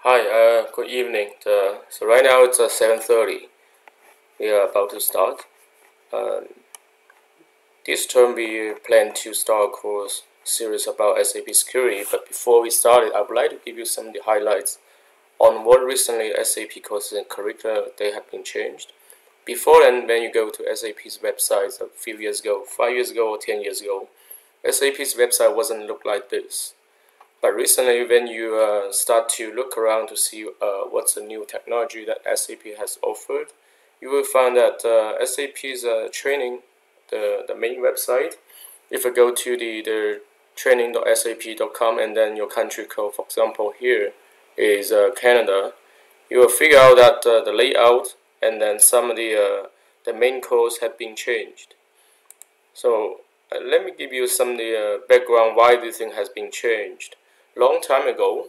Hi, good evening. So right now it's 7:30. We are about to start. This term we plan to start a course series about SAP Security. But before we start it, I would like to give you some of the highlights on what recently SAP courses and curricula they have been changed. Before then, when you go to SAP's website a few years ago, 5 years ago or 10 years ago, SAP's website wasn't look like this. But recently, when you start to look around to see what's the new technology that SAP has offered, you will find that SAP's training, the main website, if you go to the training.sap.com and then your country code, for example, here is Canada, you will figure out that the layout and then some of the main codes have been changed. So let me give you some of the background why this thing has been changed. Long time ago,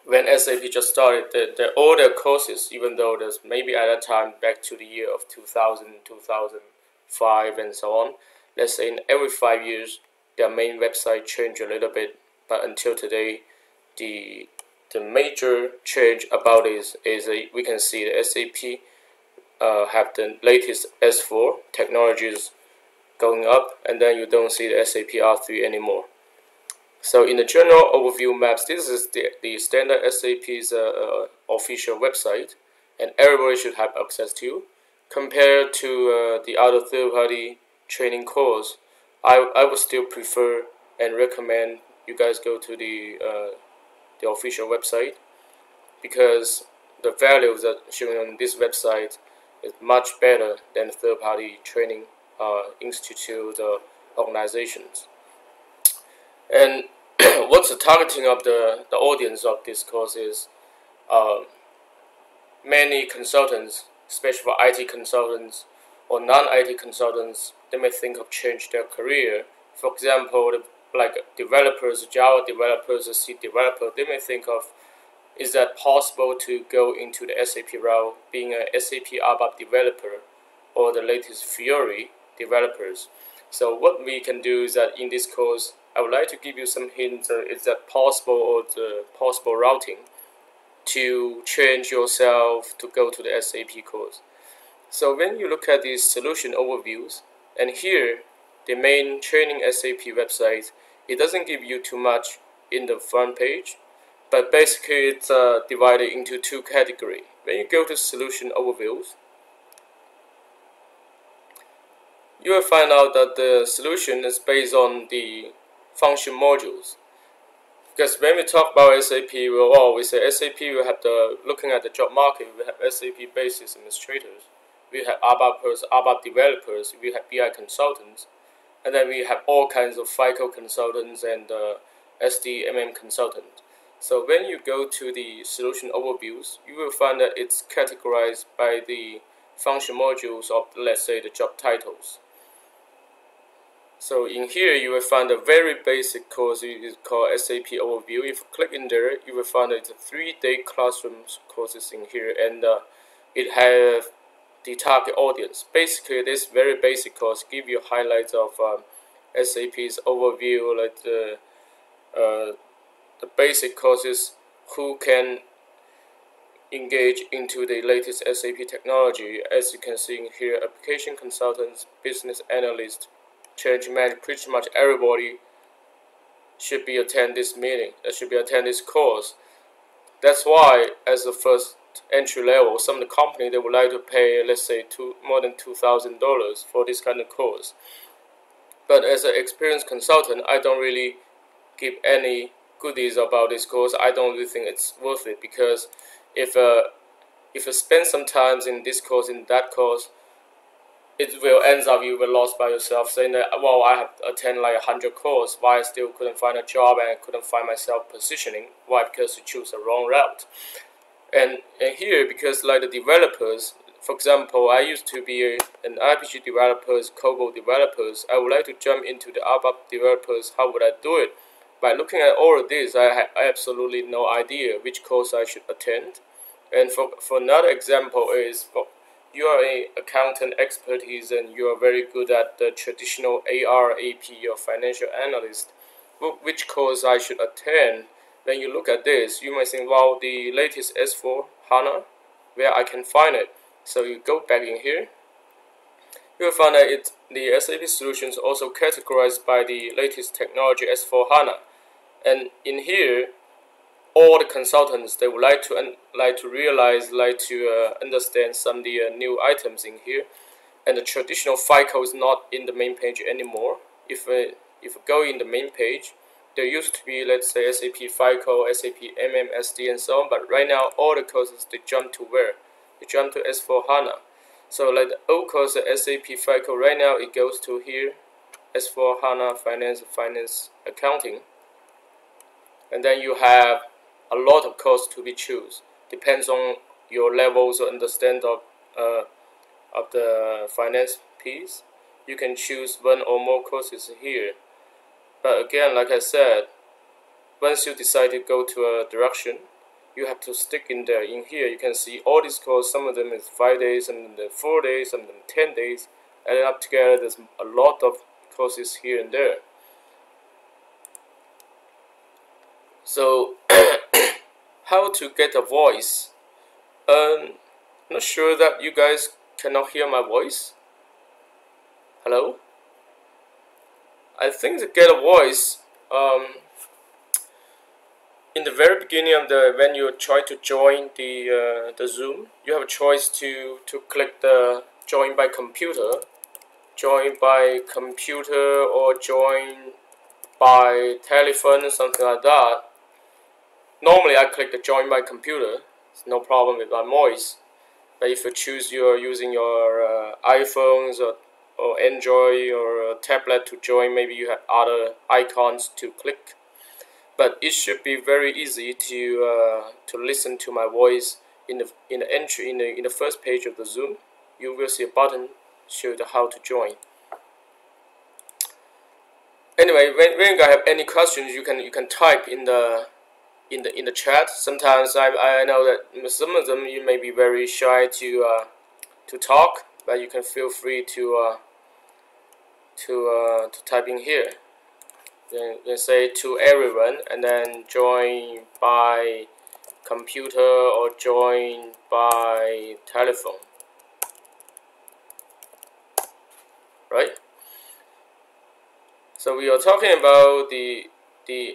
when SAP just started, the older courses, even though there's maybe at that time back to the year of 2000, 2005 and so on, let's say in every 5 years, their main website changed a little bit, but until today, the major change about this is we can see the SAP have the latest S4 technologies going up, and then you don't see the SAP R3 anymore. So in the general overview maps, this is the standard SAP's official website, and everybody should have access to. Compared to the other third-party training course, I would still prefer and recommend you guys go to the official website, because the values that shown on this website is much better than third-party training institute organizations. And what's the targeting of the audience of this course is many consultants, especially for IT consultants or non-IT consultants, they may think of change their career. For example, like developers, Java developers, C developer, they may think of, is that possible to go into the SAP route, being a SAP ABAP developer or the latest Fiori developers. So what we can do is that in this course, I would like to give you some hints. Is that possible, or the possible routing to change yourself to go to the SAP course? So when you look at these solution overviews, and here the main training SAP website, it doesn't give you too much in the front page, but basically it's divided into two categories. When you go to solution overviews, you will find out that the solution is based on the function modules. Because when we talk about SAP, we'll always say SAP will have looking at the job market, we have SAP basis administrators, we have ABAP developers, we have BI consultants, and then we have all kinds of FICO consultants and SDMM consultants. So when you go to the solution overviews, you will find that it's categorized by the function modules of, let's say, the job titles. So in here, you will find a very basic course. It is called SAP Overview. If you click in there, you will find it's a 3-day classroom courses in here, and it has the target audience. Basically, this very basic course give you highlights of SAP's overview, like the basic courses, who can engage into the latest SAP technology. As you can see in here, application consultants, business analysts, change management, pretty much everybody should be attend this meeting, should be attend this course. That's why, as the first entry level, some of the company they would like to pay, let's say, more than $2,000 for this kind of course. But as an experienced consultant, I don't really give any goodies about this course. I don't really think it's worth it, because if you spend some time in this course, in that course, it will end up you will lost by yourself, saying that, well, I have attended like 100 courses, why I still couldn't find a job and I couldn't find myself positioning. Why? Because you choose the wrong route. And here, because like the developers, for example, I used to be an RPG developers, COBOL developers. I would like to jump into the ABAP developers. How would I do it? By looking at all of this, I have absolutely no idea which course I should attend. And for another example is, you are an accountant expertise and you are very good at the traditional AR, AP, or financial analyst. Which course I should attend when you look at this, you might think, wow, the latest S4 HANA, where I can find it. So you go back in here, you will find that the SAP solutions also categorized by the latest technology S4 HANA. And in here, all the consultants, they would like to realize, understand some of the new items in here. And the traditional FICO is not in the main page anymore. If we go in the main page, there used to be, let's say, SAP FICO, SAP MMSD, and so on. But right now, all the courses, they jump to where? They jump to S4 HANA. So like the old course, the SAP FICO, right now it goes to here, S4 HANA Finance Accounting. And then you have a lot of courses to be choose. Depends on your levels of understanding of the finance piece. You can choose one or more courses here. But again, like I said, once you decide to go to a direction, you have to stick in there. In here, you can see all these courses. Some of them is 5 days, some of them 4 days, some of them 10 days. Added up together, there's a lot of courses here and there. So, how to get a voice? Not sure that you guys cannot hear my voice. Hello? I think to get a voice, in the very beginning of when you try to join the Zoom, you have a choice to click the join by computer, or join by telephone, something like that. Normally I click the join by computer. It's no problem with my voice. But if you choose you're using your iPhones or Android or tablet to join, maybe you have other icons to click. But it should be very easy to listen to my voice in the first page of the Zoom. You will see a button showing how to join. Anyway, when you guys have any questions, you can type in the chat. Sometimes I know that some of them you may be very shy to talk, but you can feel free to type in here. Then say to everyone, and then join by computer or join by telephone. Right? So we are talking about the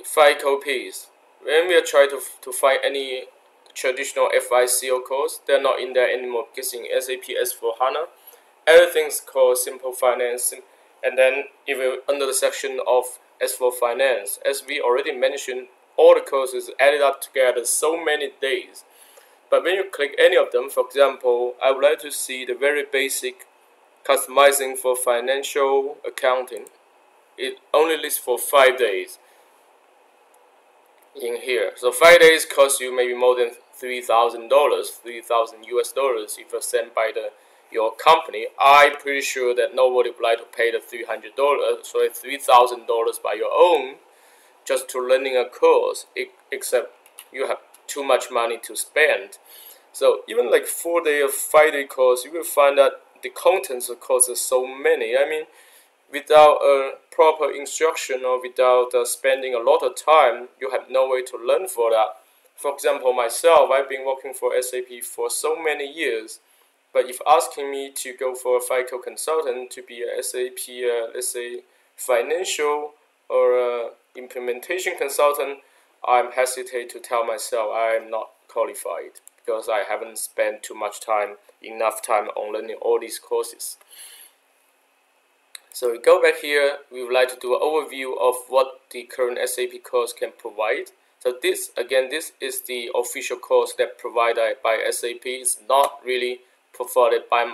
FICO piece. When we are trying to find any traditional FICO course, they're not in there anymore because in SAP S4 HANA, everything's called Simple Finance. And then if we're under the section of S4 Finance, as we already mentioned, all the courses added up together so many days. But when you click any of them, for example, I would like to see the very basic customizing for financial accounting. It only lists for 5 days in here. So 5 days costs you maybe more than $3,000, $3,000 if you're sent by your company. I'm pretty sure that nobody would like to pay the $3,000 by your own just to learning a course, except you have too much money to spend. So even like 4-day or 5-day course, you will find that the contents of the course are so many. I mean, without a proper instruction or without spending a lot of time, you have no way to learn for that. For example, myself, I've been working for SAP for so many years. But if asking me to go for a FICO consultant to be a SAP, let's say, financial or implementation consultant, I'm hesitate to tell myself I'm not qualified because I haven't spent enough time on learning all these courses. So we go back here, we would like to do an overview of what the current SAP course can provide. So this is the official course that provided by SAP. It's not really provided by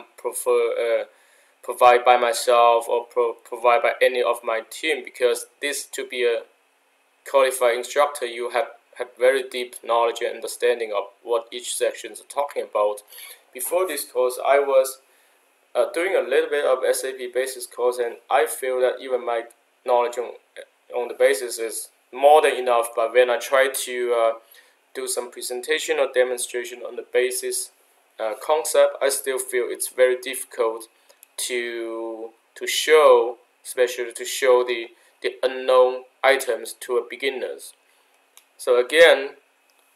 myself or provided by any of my team, because this, to be a qualified instructor, you have very deep knowledge and understanding of what each section is talking about. Before this course, I was doing a little bit of SAP basis course, and I feel that even my knowledge on the basis is more than enough. But when I try to do some presentation or demonstration on the basis concept, I still feel it's very difficult to show, especially to show the unknown items to a beginners. So again,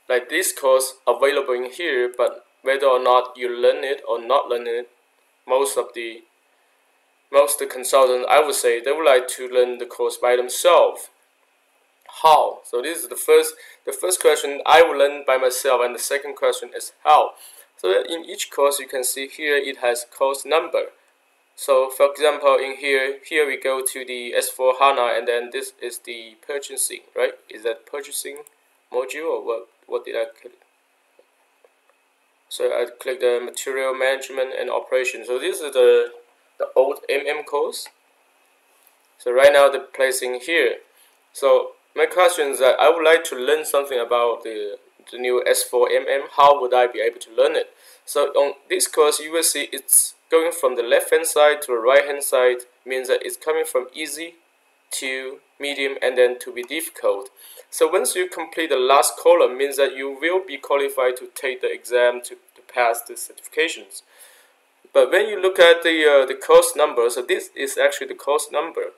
like this course available in here, but whether or not you learn it or not learn it, most consultants, I would say, they would like to learn the course by themselves. How? So this is the first question I will learn by myself, and the second question is how. So in each course, you can see here it has course number. So for example, in here we go to the S4 HANA, and then this is the purchasing, right? Is that purchasing module, or what did I click? So I click the material management and operation. So this is the old course. So right now they're placing here. So my question is that I would like to learn something about the new S4 How would I be able to learn it? So on this course, you will see it's going from the left hand side to the right hand side, means that it's coming from easy to medium and then to be difficult. So once you complete the last column, means that you will be qualified to take the exam to pass the certifications. But when you look at the course number, so this is actually the course number.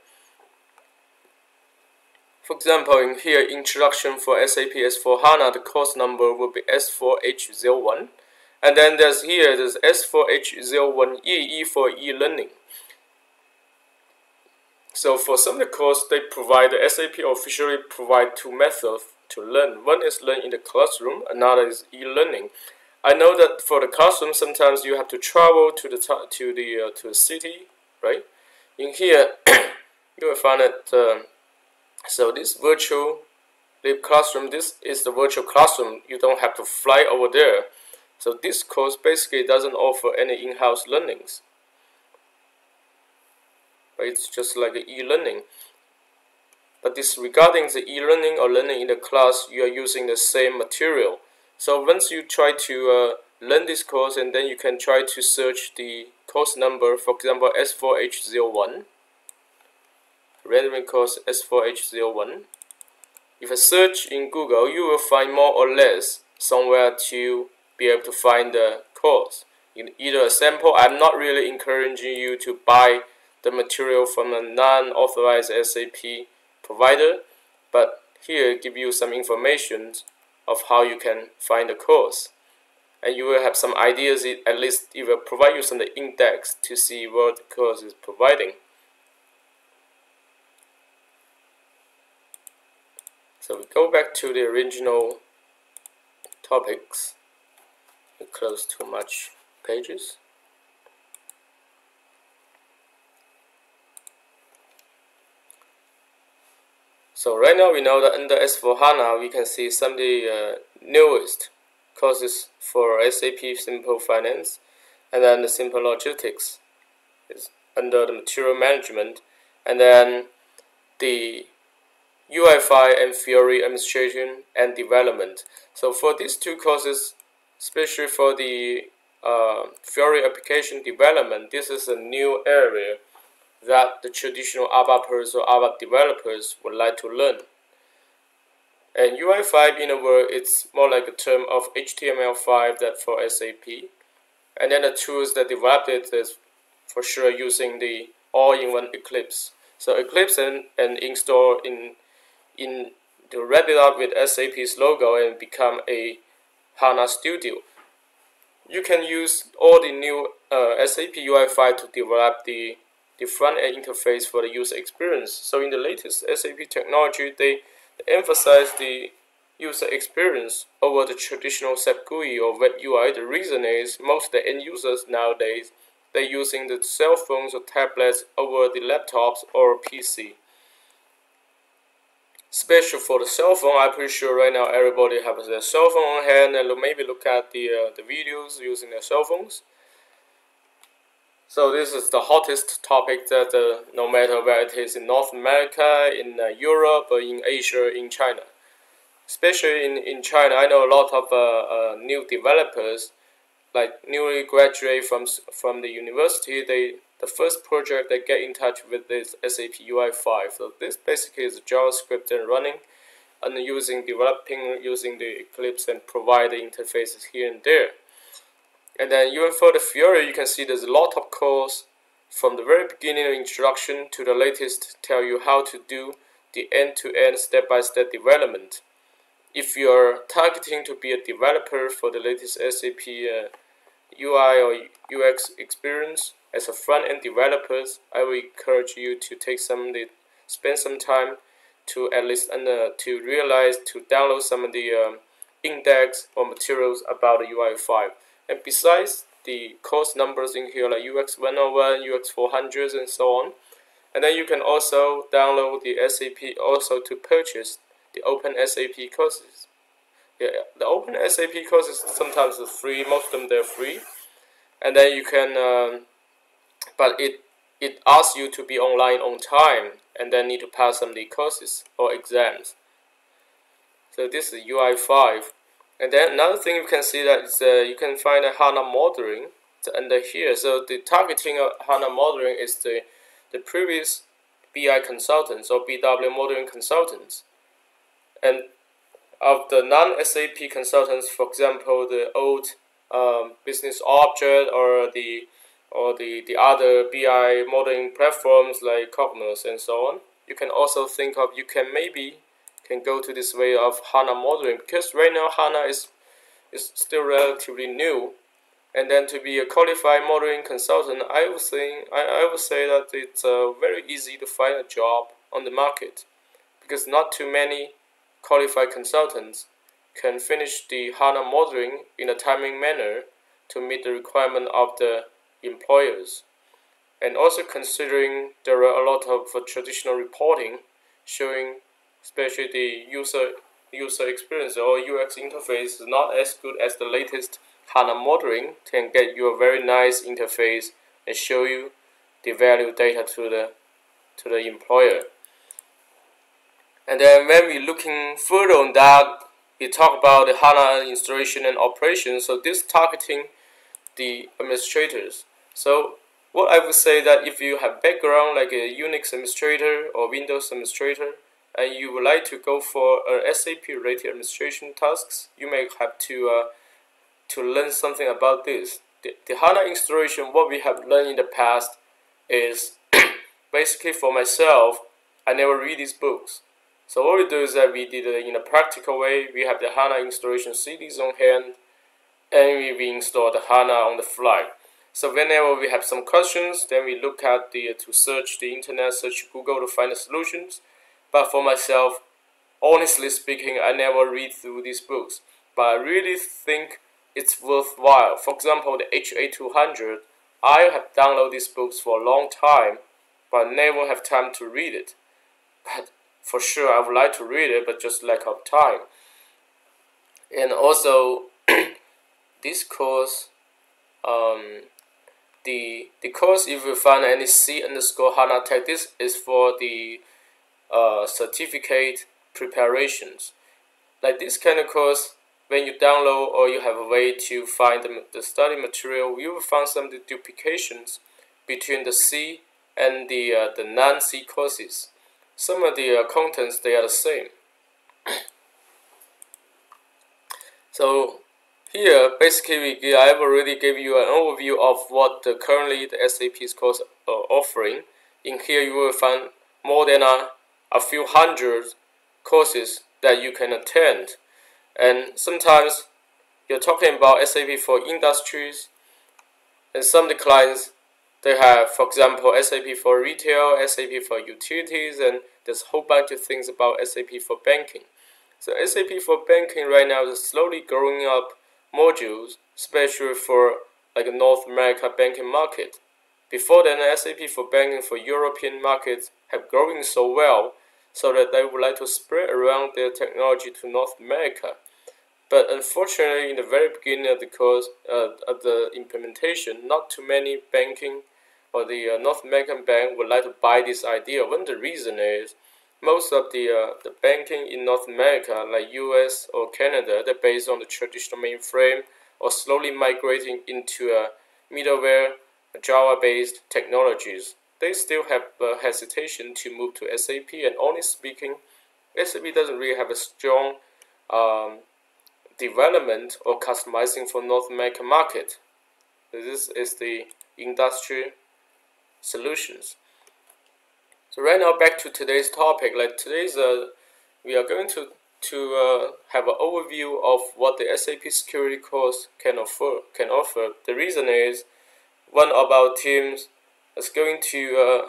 For example, in here, Introduction for SAP S4 HANA, the course number will be S4H01. And then there's S4H01E, E for e-learning. So for some of the course, they provide, the SAP officially provide two methods to learn. One is learn in the classroom, another is e-learning. I know that for the classroom, sometimes you have to travel to the city, right? In here, you will find that so this virtual classroom, this is the virtual classroom. You don't have to fly over there. So this course basically doesn't offer any in-house learnings. But it's just like e-learning. But this regarding the e-learning or learning in the class, you are using the same material. So once you try to learn this course, and then you can try to search the course number, for example, S4H01. Rendering course S4H01. If I search in Google, you will find more or less somewhere to be able to find the course. In either a sample, I'm not really encouraging you to buy the material from a non-authorized SAP provider, but here give you some information of how you can find the course. And you will have some ideas, at least it will provide you some index to see what the course is providing. So we go back to the original topics. We close too much pages. So right now we know that under S4 HANA we can see some of the newest courses for SAP Simple Finance, and then the Simple Logistics is under the material management, and then the UI5 and Fiori Administration and Development. So for these two courses, especially for the Fiori Application Development, this is a new area that the traditional ABAPers or ABAP developers would like to learn. And UI5, in a word, it's more like a term of HTML5 that for SAP. And then the tools that developed it is for sure using the all-in-one Eclipse. So Eclipse and install to wrap it up with SAP's logo and become a HANA Studio. You can use all the new SAP UI5 to develop the front-end interface for the user experience. So in the latest SAP technology, they emphasize the user experience over the traditional SAP GUI or Web UI. The reason is most of the end users nowadays, they're using the cell phones or tablets over the laptops or PC. Especially for the cell phone, I'm pretty sure right now everybody has their cell phone on hand and maybe look at the videos using their cell phones. So this is the hottest topic that no matter where it is in North America, in Europe, or in Asia, in China. Especially in China, I know a lot of new developers, like newly graduate from the university. The first project they get in touch with is SAP UI5. So this basically is JavaScript and running and developing using the Eclipse and provide the interfaces here and there. And then even for the Fiori, you can see there's a lot of course from the very beginning of introduction to the latest tell you how to do the end-to-end step-by-step development. if you're targeting to be a developer for the latest SAP UI or UX experience as a front-end developers, I will encourage you to spend some time to at least to download some of the index or materials about the UI5. And besides the course numbers in here like UX 101, UX 400, and so on, and then you can also download the SAP also to purchase the Open SAP courses. Yeah, the Open SAP courses sometimes are free, most of them they're free, and then you can, but it asks you to be online on time, and then need to pass some of the courses or exams. So this is UI5, and then another thing you can see that is you can find a HANA modeling under here. So the targeting of HANA modeling is the previous BI consultants or BW modeling consultants, and of the non-SAP consultants, for example, the old business object or the other BI modeling platforms like Cognos and so on. You can also think of maybe go to this way of HANA modeling, because right now HANA is still relatively new, and then to be a qualified modeling consultant, I would say that it's very easy to find a job on the market, because not too many qualified consultants can finish the HANA modeling in a timely manner to meet the requirement of the employers. And also considering there are a lot of traditional reporting showing especially the user experience or UX interface is not as good as the latest HANA modeling, can get you a very nice interface and show you the value data to the employer. And then when we're looking further on that, we talk about the HANA installation and operation. So this targeting the administrators. So what I would say that if you have background like a Unix administrator or Windows administrator, and you would like to go for SAP related administration tasks, you may have to learn something about this. The HANA installation, what we have learned in the past is basically for myself, I never read these books. So what we do is that we did it in a practical way. We have the HANA installation CDs on hand, and we install the HANA on the fly. So whenever we have some questions, then we look at to search the internet, search Google to find the solutions. But for myself, honestly speaking, I never read through these books. But I really think it's worthwhile. For example, the HA200, I have downloaded these books for a long time, but never have time to read it. But for sure, I would like to read it, but just lack of time. And also, this course, the course, if you find any C_HANA tag, this is for the certificate preparations. Like this kind of course, when you download or you have a way to find the study material, you will find some of the duplications between the C and the non-C courses. Some of the contents, they are the same. So here, basically, I've already gave you an overview of what currently the SAP's course are offering. In here, you will find more than a few hundred courses that you can attend. And sometimes you're talking about SAP for industries, and some of the clients, they have, for example, SAP for retail, SAP for utilities, and there's a whole bunch of things about SAP for banking. So SAP for banking right now is slowly growing up modules, especially for like a North America banking market. Before then, SAP for banking for European markets have growing so well, so that they would like to spread around their technology to North America. But unfortunately, in the very beginning of the course, of the implementation, not too many banking or the North American bank would like to buy this idea. One of the reason is most of the banking in North America, like US or Canada, they're based on the traditional mainframe or slowly migrating into middleware, Java-based technologies. They still have hesitation to move to SAP, and honestly speaking, SAP doesn't really have a strong development or customizing for North American market. This is the industry solutions. So right now, back to today's topic. Like today's, we are going to to have an overview of what the SAP Security Course can offer. The reason is one of our teams is going to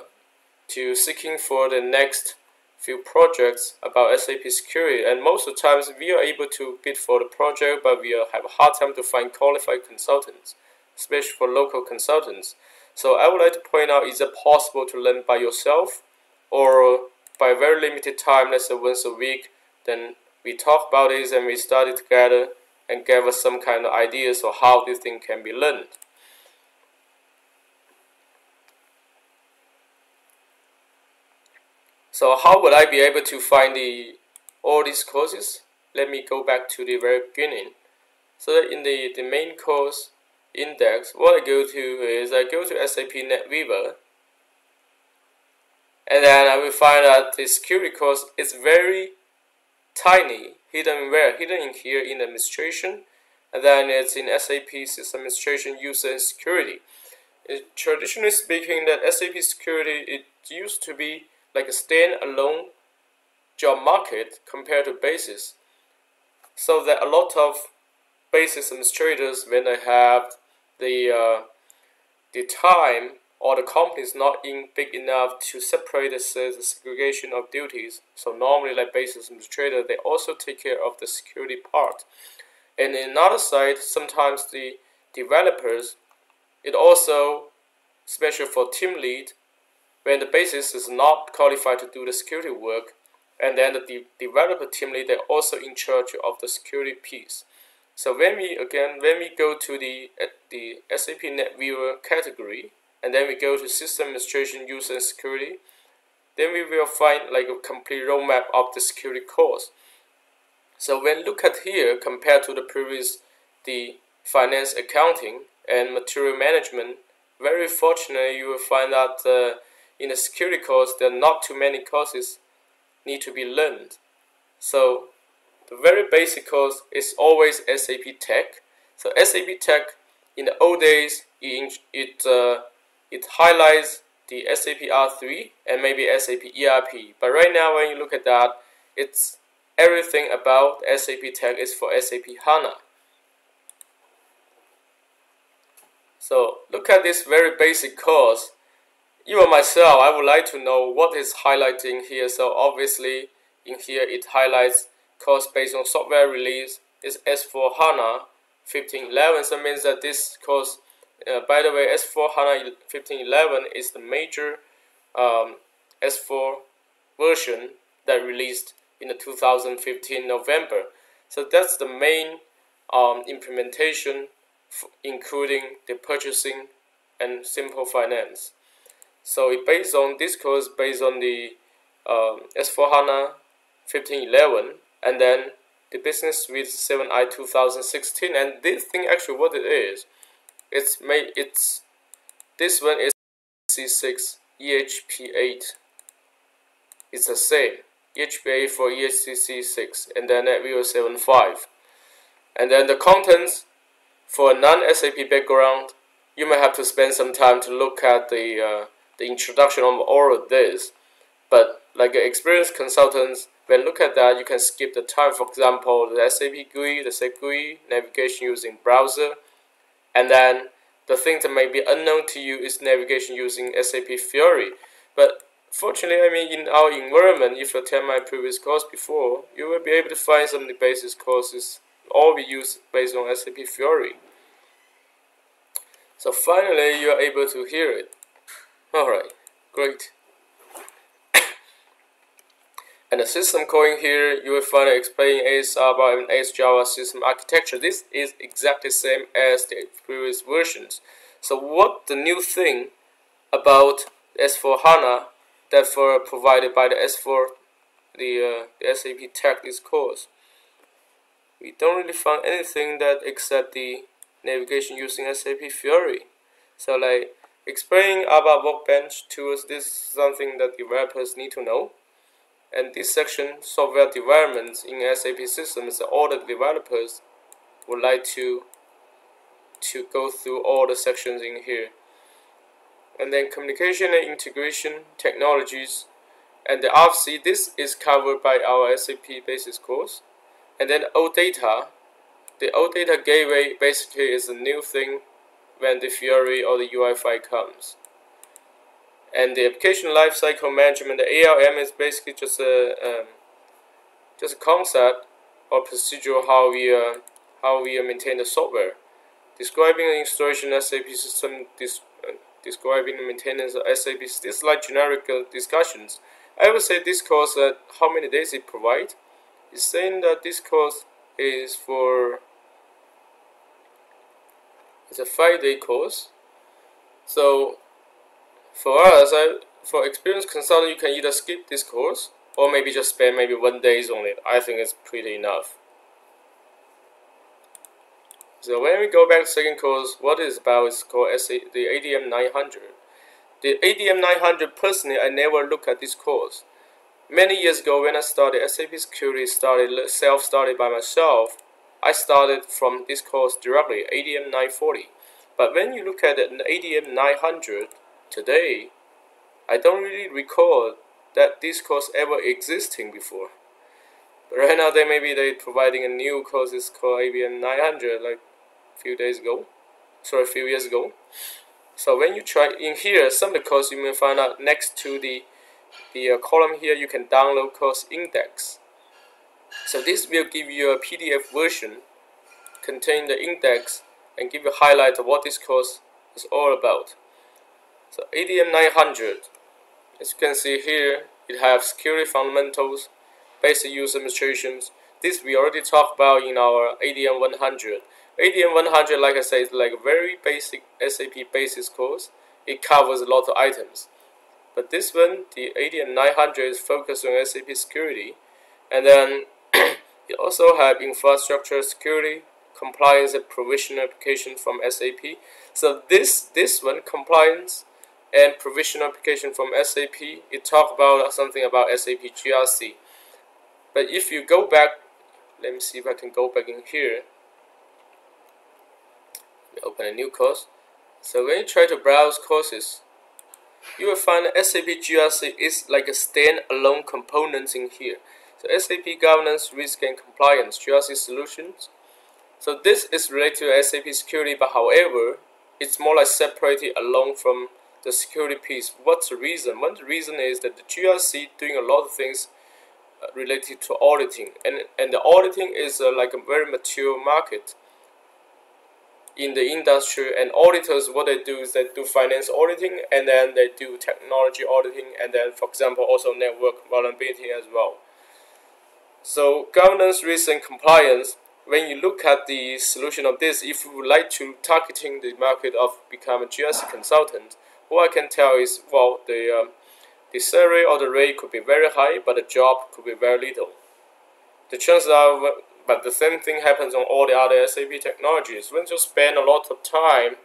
seeking for the next few projects about SAP security, and most of the times we are able to bid for the project, but we have a hard time to find qualified consultants, especially for local consultants. So I would like to point out, is it possible to learn by yourself, or by a very limited time, let's say once a week, then we talk about this and we study together and give us some kind of ideas of how this thing can be learned. So how would I be able to find all these courses? Let me go back to the very beginning. So in the main course index, what I go to is I go to SAP NetWeaver, and then I will find that the security course is very tiny, hidden where? Hidden in here in administration, and then it's in SAP System Administration, User and Security. Traditionally speaking, that SAP Security, it used to be like a standalone job market compared to basis. So that a lot of basis administrators, when they have the time, or the company is not big enough to separate the segregation of duties. So normally, like basis administrator, they also take care of the security part. And in another side, sometimes the developers, it also, especially for team lead, when the basis is not qualified to do the security work, and then the developer team lead, they're also in charge of the security piece. So when we go to the SAP NetWeaver category, and then we go to System Administration, User and Security, then we will find like a complete roadmap of the security course. So when look at here compared to the previous, the finance, accounting, and material management, very fortunately you will find that in the security course there are not too many courses need to be learned. So the very basic course is always SAP Tech. So SAP Tech, in the old days, it highlights the SAP R3 and maybe SAP ERP. But right now, when you look at that, it's everything about SAP Tech is for SAP HANA. So look at this very basic course. Even myself, I would like to know what is highlighting here. So obviously, in here it highlights course based on software release is S4 HANA 1511. So it means that this course, by the way, S4 HANA 1511 is the major S4 version that released in the 2015 November. So that's the main implementation, including the purchasing and simple finance. So it based on this course, based on the S4 HANA 1511, and then the Business Suite 7i 2016. And this thing, actually, what it is, this one is EHC6 EHP8. It's the same EHP8 for EHC6, and then NetWeaver 7.5. And then the contents for a non-SAP background, you may have to spend some time to look at the introduction of all of this. But like experienced consultants, when look at that, you can skip the time. For example, the SAP GUI, the SAP GUI, navigation using browser, and then the thing that may be unknown to you is navigation using SAP Fiori. But fortunately, I mean, in our environment, if you attend my previous course before, you will be able to find some of the basic courses, all we use based on SAP Fiori. So finally, you are able to hear it. Alright, great. And the system calling here, you will find it explaining ASAP and AS Java system architecture. This is exactly the same as the previous versions. So what the new thing about S4 HANA that provided by the S4, the SAP Tech this course? We don't really find anything that except the navigation using SAP Fiori. So like explaining about workbench tools, this is something that developers need to know. And this section, software development in SAP systems, all the developers would like to go through all the sections in here. And then communication and integration technologies, And the RFC, this is covered by our SAP basis course. And then OData, the OData gateway basically is a new thing when the Fiori or the UEFI comes. And the application lifecycle management, the ALM, is basically just a concept or procedure how we maintain the software. Describing the installation SAP system, describing the maintenance of SAP. This is like generic discussions. I would say this course, how many days it provides? It's saying that this course is it's a 5-day course. So for us, for experienced consultant, you can either skip this course or maybe just spend maybe 1 day on it. I think it's pretty enough. So when we go back to second course, what it is about is called the ADM 900. The ADM 900, personally, I never looked at this course. Many years ago, when I started SAP Security, self-started by myself, I started from this course directly, ADM 940. But when you look at an ADM 900 today, I don't really recall that this course ever existing before. But right now, they're providing a new course. It's called ADM 900, like a few years ago. So when you try in here, some of the courses you may find out next to the column here, you can download course index. So this will give you a PDF version contain the index and give you a highlight of what this course is all about. So ADM 900, as you can see here, it has security fundamentals, basic user administrations. This we already talked about in our ADM 100. ADM 100, like I said, is like a very basic SAP basis course. It covers a lot of items. But this one, the ADM 900, is focused on SAP security. And then it also have infrastructure security, compliance and provision application from SAP. So this one, compliance and provision application from SAP, it talks about something about SAP GRC. But if you go back, let me see if I can go back in here. Open a new course. So when you try to browse courses, you will find that SAP GRC is like a standalone component in here. So SAP governance, risk and compliance, GRC solutions. So this is related to SAP security, but however, it's more like separated alone from the security piece. What's the reason? One reason is that the GRC doing a lot of things related to auditing, and the auditing is like a very mature market in the industry, and auditors, what they do is they do finance auditing, and then they do technology auditing, and then, for example, also network vulnerability as well. So governance, risk and compliance, when you look at the solution of this, if you would like to targeting the market of become a GRC consultant, what I can tell is, well, the salary or the rate could be very high, but the job could be very little. The chances are, but the same thing happens on all the other SAP technologies. When you spend a lot of time,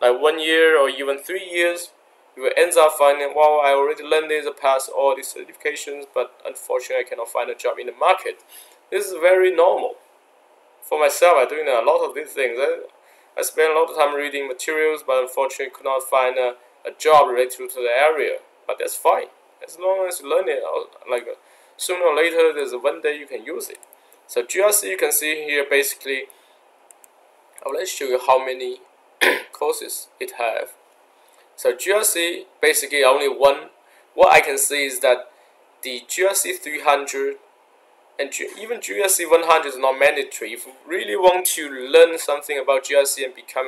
like 1 year or even 3 years, you will end up finding, well, I already learned this, passed all these certifications, but unfortunately I cannot find a job in the market. This is very normal. For myself, I'm doing a lot of these things. I spend a lot of time reading materials, but unfortunately could not find a job related to the area. But that's fine. As long as you learn it, like sooner or later, there's one day you can use it. So GRC, you can see here, basically, I will show you how many courses it have. So GRC, basically only one. What I can see is that the GRC 300 and even GRC 100 is not mandatory. If you really want to learn something about GRC and become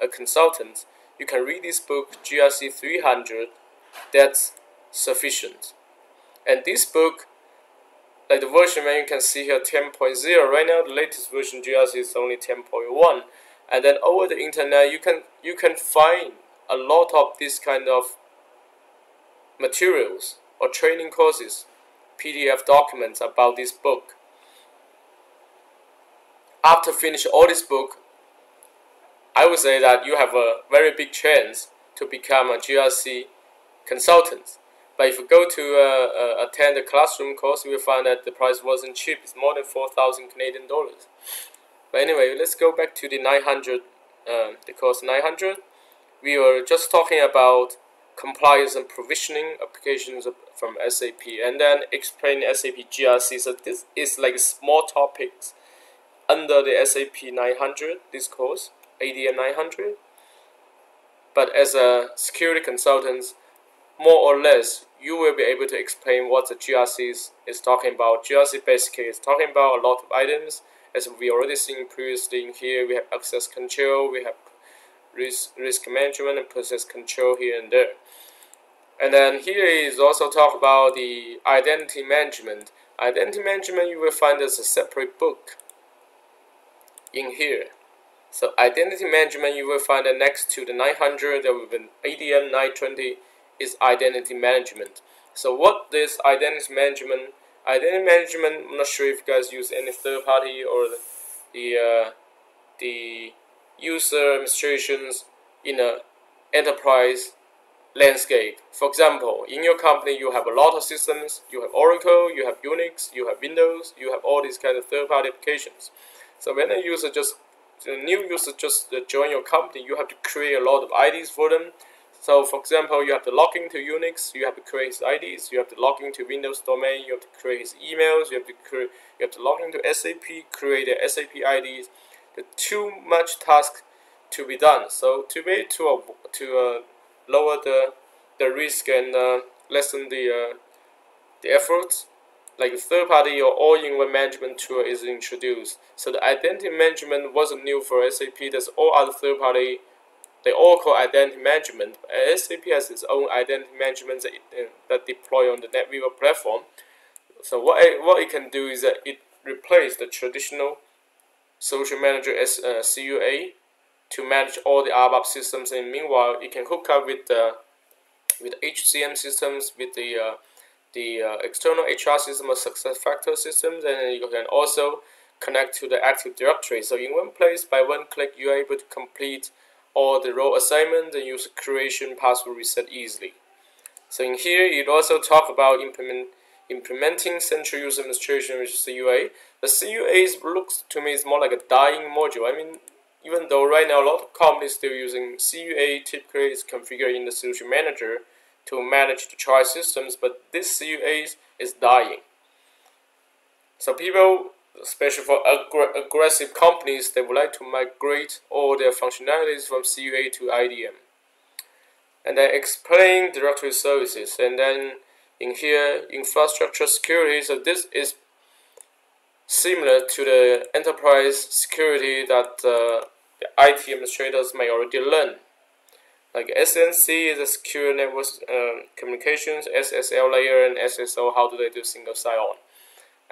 a consultant, you can read this book, GRC 300. That's sufficient. And this book, like the version where you can see here 10.0, right now the latest version GRC is only 10.1. And then over the internet you can find a lot of this kind of materials or training courses, PDF documents about this book. After finish all this book, I would say that you have a very big chance to become a GRC consultant. But if you go to attend a classroom course, you will find that the price wasn't cheap. It's more than 4,000 Canadian dollars. But anyway, let's go back to the 900, the course 900. We were just talking about compliance and provisioning applications from SAP, and then explain SAP GRC. So this is like small topics under the SAP 900, this course, ADM 900. But as a security consultant, more or less, you will be able to explain what the GRC is talking about. GRC basically is talking about a lot of items. As we already seen previously in here, we have access control, we have risk management and process control here and there. And then here is also talk about the identity management. Identity management you will find as a separate book in here. So identity management you will find that next to the 900 there will be ADM 920 is identity management. So what is identity management? Identity management, I'm not sure if you guys use any third party or the user administrations in an enterprise landscape. For example, in your company you have a lot of systems. You have Oracle, you have Unix, you have Windows, you have all these kind of third-party applications. So when a new user just join your company, you have to create a lot of IDs for them. So for example, you have to log into Unix, you have to create his IDs, you have to log into Windows domain, you have to create his emails, you have to log into SAP, create the SAP IDs. There's too much task to be done. So to be able to lower the risk and lessen the efforts, like a third-party or all-in-one management tool is introduced. So the identity management wasn't new for SAP. There's all other third-party, they all call identity management. SAP has its own identity management that deploy on the NetWeaver platform. So what it can do is that it replaces the traditional solution manager as CUA to manage all the ABAP systems, and meanwhile it can hook up with HCM systems, with the external HR system or success factor systems, and you can also connect to the Active Directory. So in one place, by one click, you are able to complete all the role assignment and user creation, password reset easily. So in here, it also talk about implementing central user administration with CUA. The CUA looks to me is more like a dying module. I mean, even though right now a lot of companies still using CUA, typically is configured in the solution manager to manage the trial systems, but this CUA is dying. So people, especially for aggressive companies, they would like to migrate all their functionalities from CUA to IDM. And then explain directory services, and then in here, infrastructure security. So this is similar to the enterprise security that the IT administrators may already learn. Like SNC is a secure network communications, SSL layer, and SSO, how do they do single sign-on.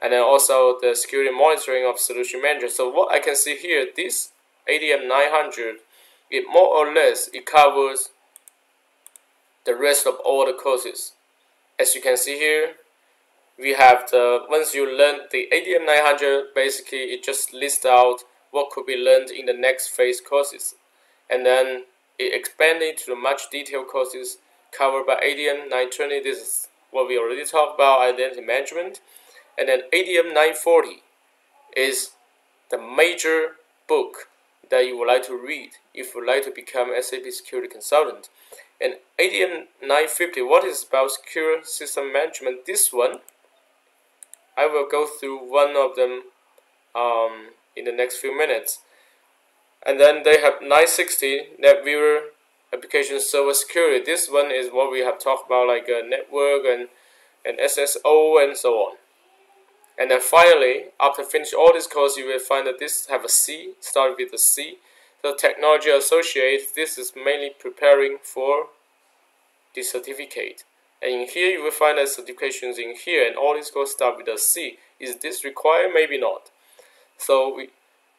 And then also the security monitoring of solution manager. So what I can see here, this ADM 900, it more or less, it covers the rest of all the courses. As you can see here, we have once you learn the ADM 900, basically it just lists out what could be learned in the next phase courses. And then it expanded to the much detailed courses covered by ADM 920. This is what we already talked about, identity management. And then ADM 940 is the major book that you would like to read if you would like to become SAP Security Consultant. And ADM 950, what is about secure system management? This one, I will go through one of them in the next few minutes. And then they have 960, NetWeaver Application Server Security. This one is what we have talked about, like network and SSO and so on. And then finally, after finish all this course, you will find that this have a C, start with a C. The technology associate, this is mainly preparing for the certificate. And in here, you will find that certifications in here, and all these courses start with a C. Is this required? Maybe not. So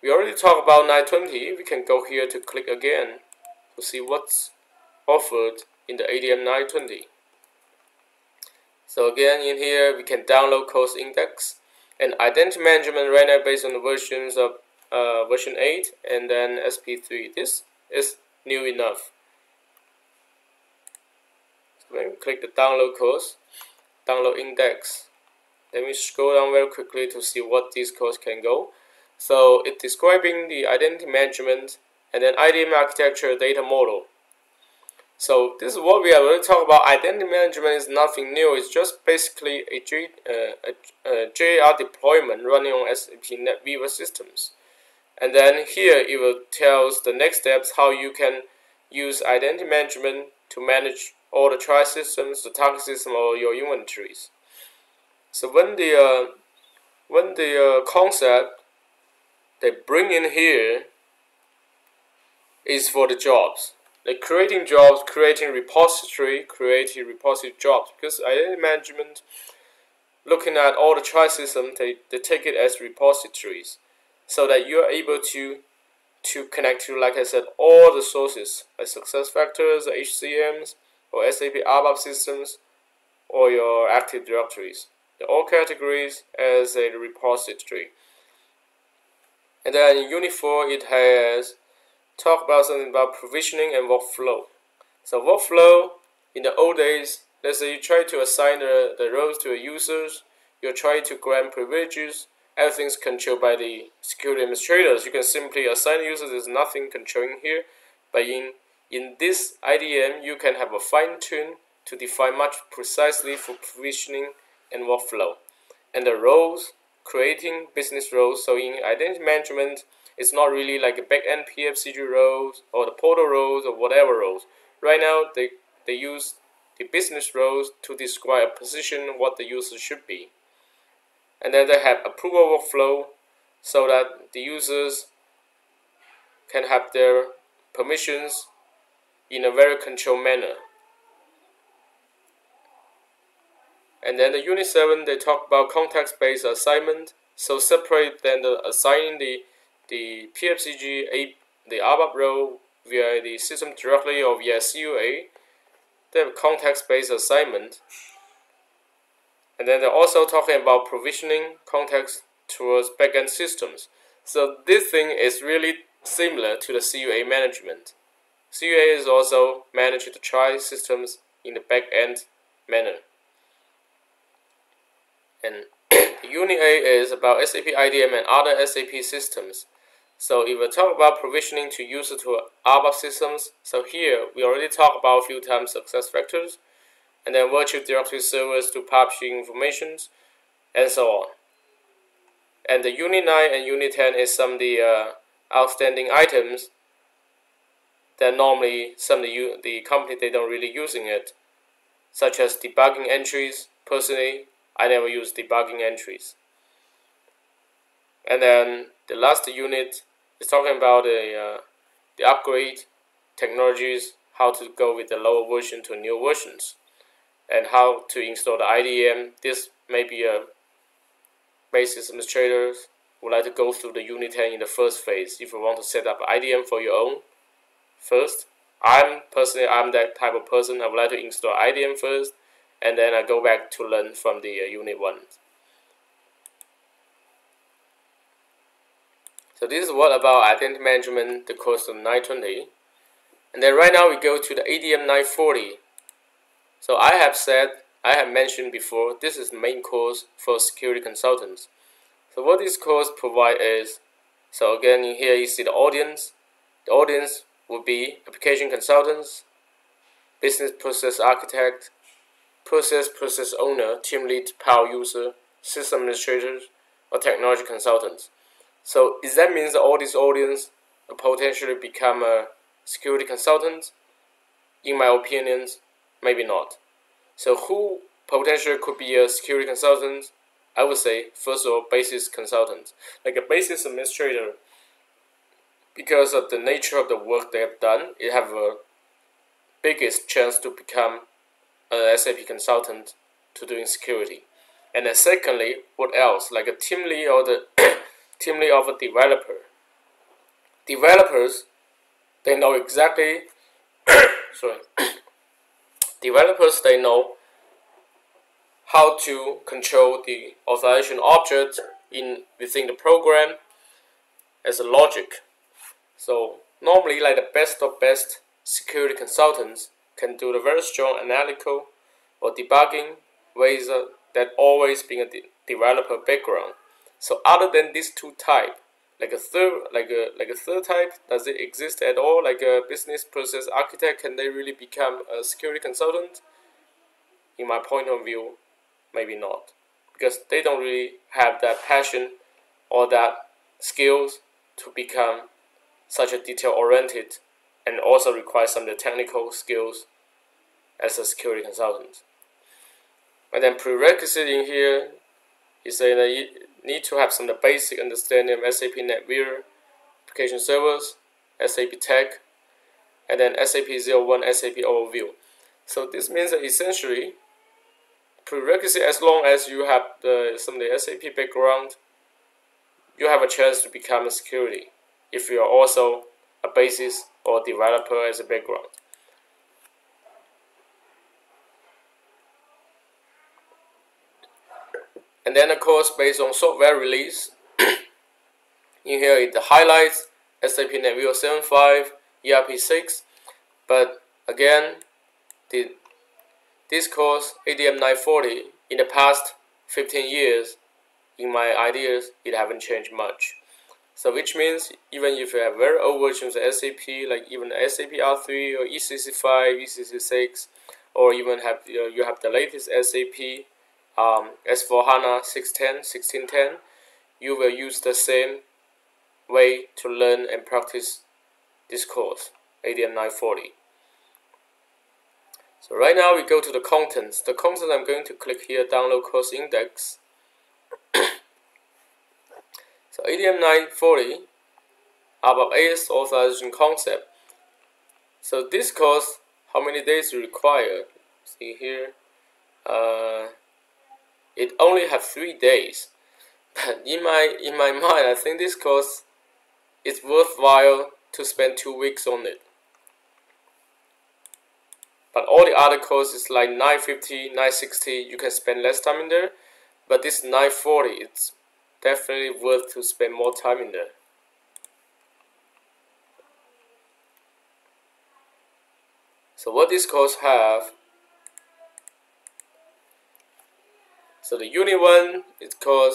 we already talked about 920. We can go here to click again to see what's offered in the ADM 920. So again, in here, we can download course index. And identity management right now based on the versions of version 8 and then SP3. This is new enough. So when we click the download course, download index, then we scroll down very quickly to see what this course can go. So it's describing the identity management and then IDM architecture data model. So this is what we are going to talk about. Identity management is nothing new. It's just basically a JAR deployment running on SAP NetWeaver systems. And then here it will tell us the next steps, how you can use identity management to manage all the trial systems, the target system, or your inventories. So when the concept they bring in here is for the jobs. Like creating jobs, creating repository jobs. Because identity management, looking at all the trial systems, they take it as repositories, so that you are able to connect to, like I said, all the sources, like SuccessFactors, HCMs, or SAP ABAP systems, or your Active Directories. The all categories as a repository. And then in Unit 4, it has talk about something about provisioning and workflow. So workflow, in the old days, let's say you try to assign the roles to the users, you're trying to grant privileges, everything's controlled by the security administrators. You can simply assign users, there's nothing controlling here. But in this IDM, you can have a fine tune to define much precisely for provisioning and workflow. And the roles, creating business roles. So in identity management, it's not really like a back-end PFCG roles or the portal roles or whatever roles. Right now, they use the business roles to describe a position, what the user should be. And then they have approval workflow so that the users can have their permissions in a very controlled manner. And then the Unit 7, they talk about context-based assignment. So separate then the assigning the PFCG, the ABAP role via the system directly or via CUA. They have context-based assignment. And then they're also talking about provisioning context towards backend systems. So this thing is really similar to the CUA management. CUA is also managing the trial systems in the backend manner. And Unit 8 is about SAP IDM and other SAP systems. So if we talk about provisioning to user to ABAP systems, so here we already talked about a few times SuccessFactors, and then virtual directory servers to publishing informations, and so on. And the Unit 9 and Unit 10 is some of the outstanding items that normally some of the company they don't really using it, such as debugging entries. Personally, I never use debugging entries. And then the last unit is talking about the upgrade technologies, how to go with the lower version to new versions, and how to install the IDM. This may be a basis administrators would like to go through the Unit 10 in the first phase if you want to set up IDM for your own first. I'm that type of person. I would like to install IDM first, and then I go back to learn from the Unit 1. So this is what about identity management, the course of 920. And then right now we go to the ADM 940. So I have mentioned before, this is the main course for security consultants. So what this course provides is, so again here you see the audience. The audience will be application consultants, business process architect, process owner, team lead, power user, system administrators, or technology consultants. So is that means that all this audience will potentially become a security consultant? In my opinion, maybe not. So who potentially could be a security consultant? I would say, first of all, basis consultant. Like a basis administrator, because of the nature of the work they have done, it have a biggest chance to become an SAP consultant to doing security. And then secondly, what else? Like a team lead or the team lead of a developer. Developers, they know exactly developers, they know how to control the authorization object within the program as a logic. So normally, like the best of best security consultants can do the very strong analytical or debugging ways that always being a developer background. So other than these two types, like a third type? Does it exist at all? Like a business process architect, can they really become a security consultant? In my point of view, maybe not, because they don't really have that passion or that skills to become such a detail-oriented, and also require some of the technical skills as a security consultant. And then prerequisite in here is that you need to have some of the basic understanding of SAP NetWeaver, application servers, SAP Tech, and then SAP 01, SAP Overview. So this means that essentially, prerequisite, as long as you have some of the SAP background, you have a chance to become a security if you are also a basis or developer as a background. And then of course, based on software release, in here it highlights SAP NetWeaver 7.5, ERP 6, but again, this course, ADM 940, in the past 15 years, in my ideas, it haven't changed much. So which means even if you have very old versions of SAP, like even SAP R3 or ECC5, ECC6, or even have you have the latest SAP S4HANA 1610, you will use the same way to learn and practice this course, ADM 940. So right now we go to the contents. The contents, I'm going to click here, download course index. So ADM 940 about AS authorization concept. So this course, how many days you require? See here, it only have 3 days. But in my mind, I think this course is worthwhile to spend 2 weeks on it. But all the other courses like 950, 960, you can spend less time in there. But this 940, it's definitely worth to spend more time in there. So what this course have? So the Unit 1 is called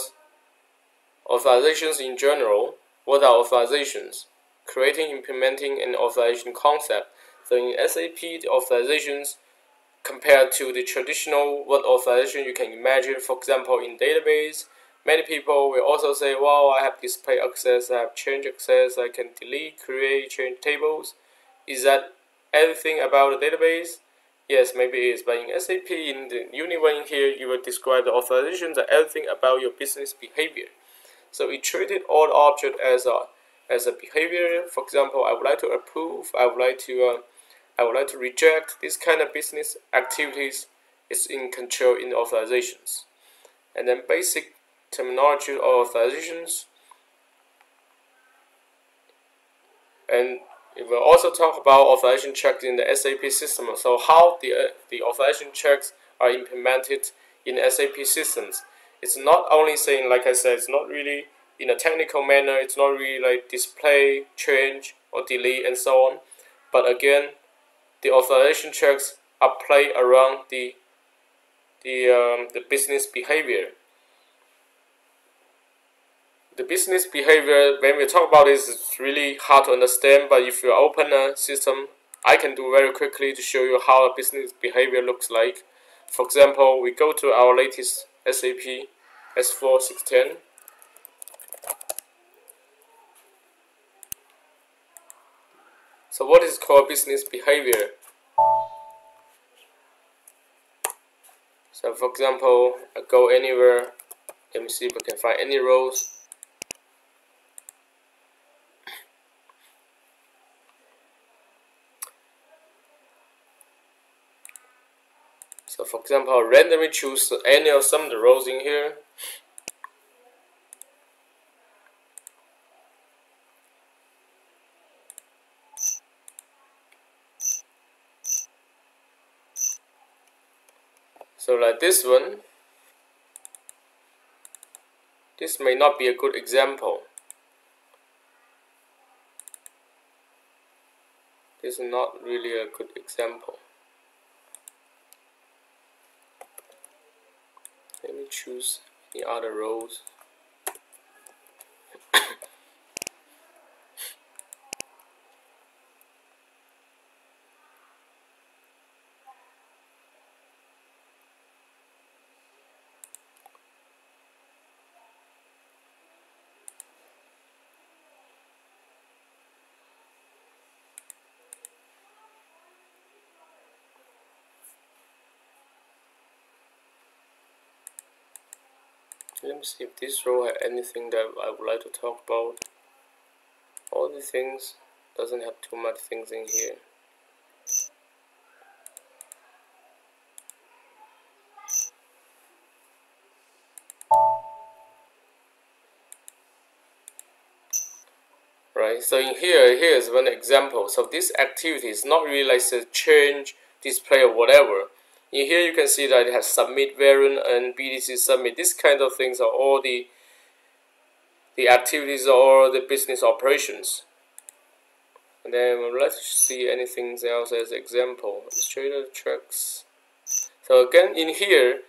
Authorizations in General. What are authorizations? Creating, implementing an authorization concept. So in SAP, the authorizations compared to the traditional what authorization you can imagine. For example, in database, many people will also say, wow, I have display access, I have change access, I can delete, create, change tables. Is that everything about the database? Yes, maybe it is. But in SAP, in the Unit 1 here, you will describe the authorizations and everything about your business behavior. So it treated all object as a behavior. For example, I would like to approve, I would like to reject. This kind of business activities is in control in authorizations. And then basic terminology of authorizations. And it will also talk about authorization checks in the SAP system. So how the authorization checks are implemented in SAP systems. It's not only saying, like I said, it's not really in a technical manner. It's not really like display, change, or delete, and so on. But again, the authorization checks are played around the business behavior. The business behavior, when we talk about this, it's really hard to understand. But if you open a system, I can do very quickly to show you how a business behavior looks like. For example, we go to our latest SAP S4 610. So what is called business behavior? So for example, I go anywhere. Let me see if I can find any rows. So for example, I'll randomly choose any of some of the rows in here. So like this one, this may not be a good example. This is not really a good example. Let me choose the other rows. Let me see if this row has anything that I would like to talk about. All the things doesn't have too much things in here. Right, so here's one example. So this activity is not really like a change, display, or whatever. In here you can see that it has submit variant and BDC submit. This kind of things are all the activities or the business operations. And then let's see anything else as example. Administrator tracks. So again, in here,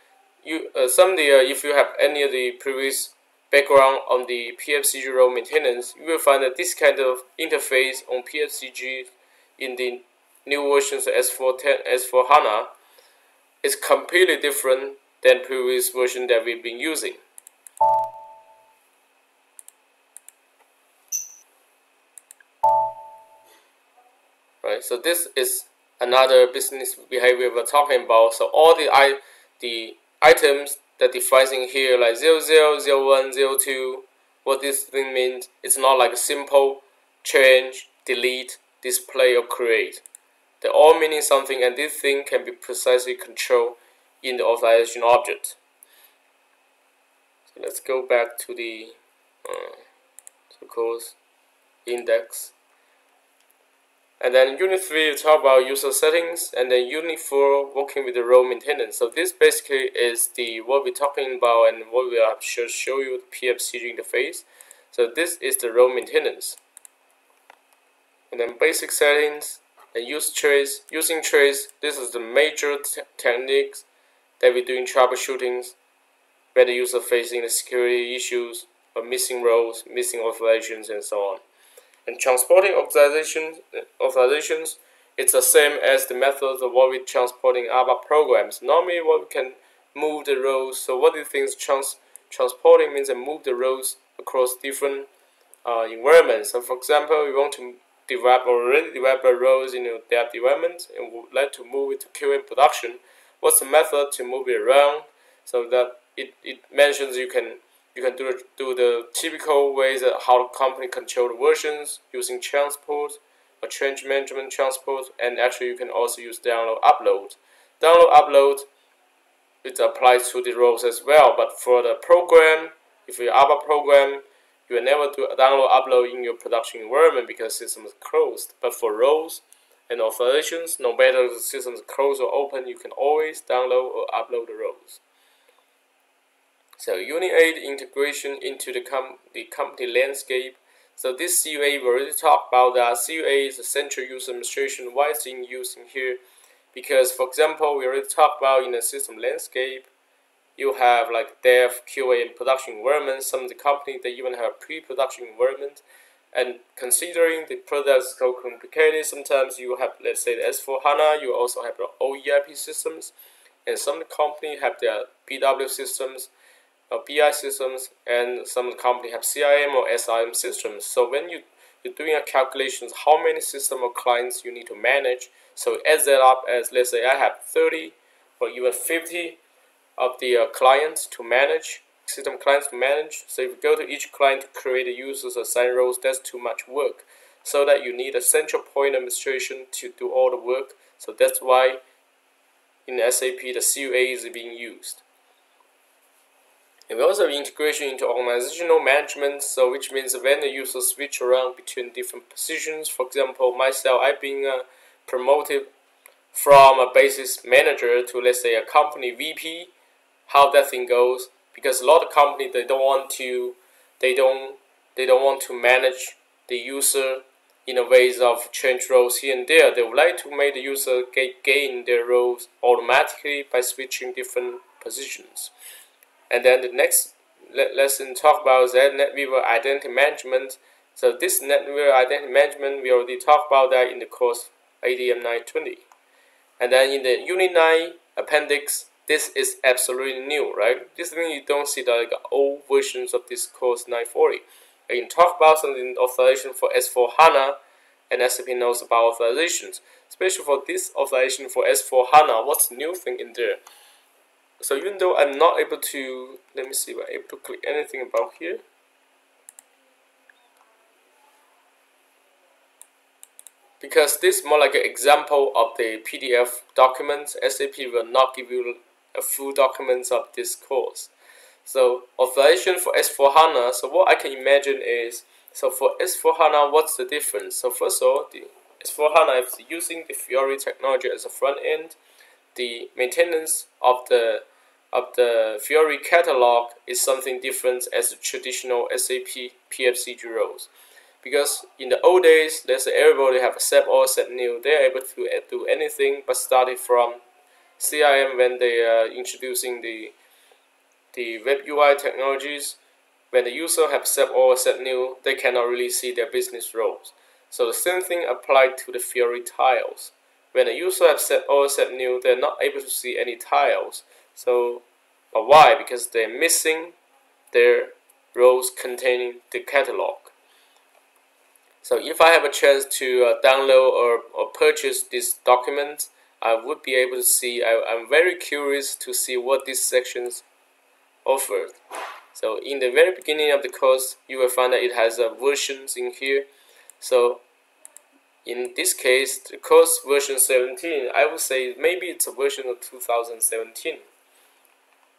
you if you have any of the previous background on the PFCG role maintenance, you will find that this kind of interface on PFCG in the new versions of S4 HANA is completely different than previous version that we've been using. Right, so this is another business behavior we're talking about. So all the items that defines in here, like 00, 01, 02, what this thing means, it's not like a simple change, delete, display, or create. They're all meaning something, and this thing can be precisely controlled in the authorization object. So let's go back to the course index. And then Unit 3 we talk about user settings, and then Unit 4 working with the role maintenance. So this basically is what we're talking about and what we have show you the PFCG interface. So this is the role maintenance. And then basic settings and using trace. This is the major techniques that we do in troubleshootings, where the user facing the security issues or missing roles, missing authorizations, and so on. And transporting authorizations, it's the same as the methods of what we're transporting ABAP programs. Normally, what we can move the rows. So what do you think transporting means? And move the rows across different environments. So for example, we want to already develop rows in a dev development and would like to move it to QA production. What's the method to move it around? So that it mentions you can do the typical ways that how the company control the versions using transport or change management transport, and actually you can also use download upload. Download upload, it applies to the roles as well, but for the program, if you have a program, you will never do a download upload in your production environment because the system is closed. But for roles and authorizations, no matter the system is closed or open, you can always download or upload the roles. So Unit 8 integration into the company landscape. So this CUA we already talked about that. CUA is the central user administration. Why it's in use in here? Because for example, we already talked about in the system landscape, you have like dev, QA, and production environment. Some of the companies they even have pre-production environment. And considering the products so complicated, sometimes you have, let's say, the S4 HANA. You also have the OERP systems, and some companies have their BW systems, BI systems, and some companies have CIM or SIM systems. So when you're doing a calculations, how many system or clients you need to manage, so it adds that up as, let's say I have 30 or even 50 of the clients to manage, system clients to manage. So if you go to each client to create a users, assign roles, that's too much work. So that you need a central point administration to do all the work. So that's why in SAP the CUA is being used. And we also have integration into organizational management, so which means when the user switch around between different positions. For example, myself, I've been promoted from a basis manager to, let's say, a company VP. How that thing goes, because a lot of companies they don't want to manage the user in a ways of change roles here and there. They would like to make the user gain their roles automatically by switching different positions. And then the next lesson talk about that NetWeaver identity management. So this NetWeaver identity management, we already talked about that in the course ADM 920. And then in the Unit 9 appendix, this is absolutely new, right? This thing you don't see the like, old versions of this course 940. You can talk about something authorization for S4 HANA, and SAP knows about authorizations. Especially for this authorization for S4 HANA, what's the new thing in there? So even though I'm not able to, let me see if I'm able to click anything about here. Because this is more like an example of the PDF document, SAP will not give you a full document of this course. So authorization for S4HANA, so what I can imagine is, so for S4HANA, what's the difference? So first of all, the S4HANA is using the Fiori technology as a front end. The maintenance of the Fiori catalog is something different as the traditional SAP PFCG roles. Because in the old days, let's say everybody have a SAP or SAP new, they're able to do anything but started from CIM when they are introducing the web UI technologies. When the user have SAP or SAP new, they cannot really see their business roles. So the same thing applied to the Fiori tiles. When the user have SAP or SAP new, they're not able to see any tiles. So, but why? Because they're missing their roles containing the catalog. So if I have a chance to download or purchase this document, I would be able to see, I'm very curious to see what these sections offer. So in the very beginning of the course, you will find that it has versions in here. So in this case, the course version 17, I would say maybe it's a version of 2017.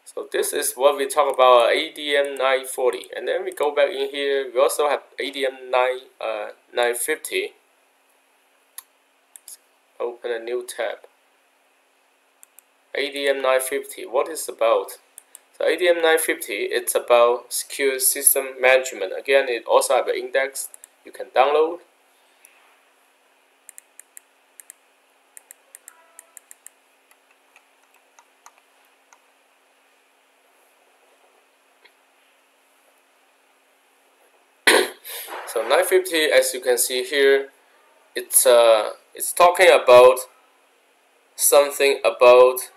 So this is what we talk about ADM 940, and then we go back in here. We also have ADM 950. Open a new tab. ADM 950. What is it about? So ADM 950. It's about secure system management. Again, it also have an index you can download. So 950, as you can see here, it's talking about something about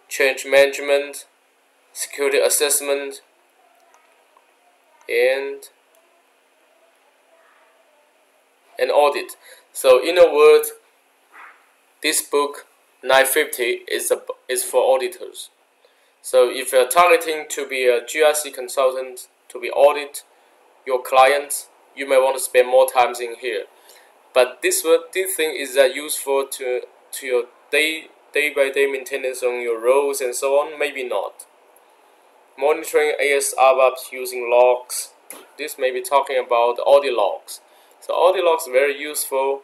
change management, security assessment, and an audit. So in a word, this book 950 is for auditors. So if you're targeting to be a GRC consultant, to be audit your clients, you may want to spend more time in here. But this thing is useful to your day by day maintenance on your roles and so on. Maybe not. Monitoring AS ABAPs using logs. This may be talking about audit logs. So audit logs are very useful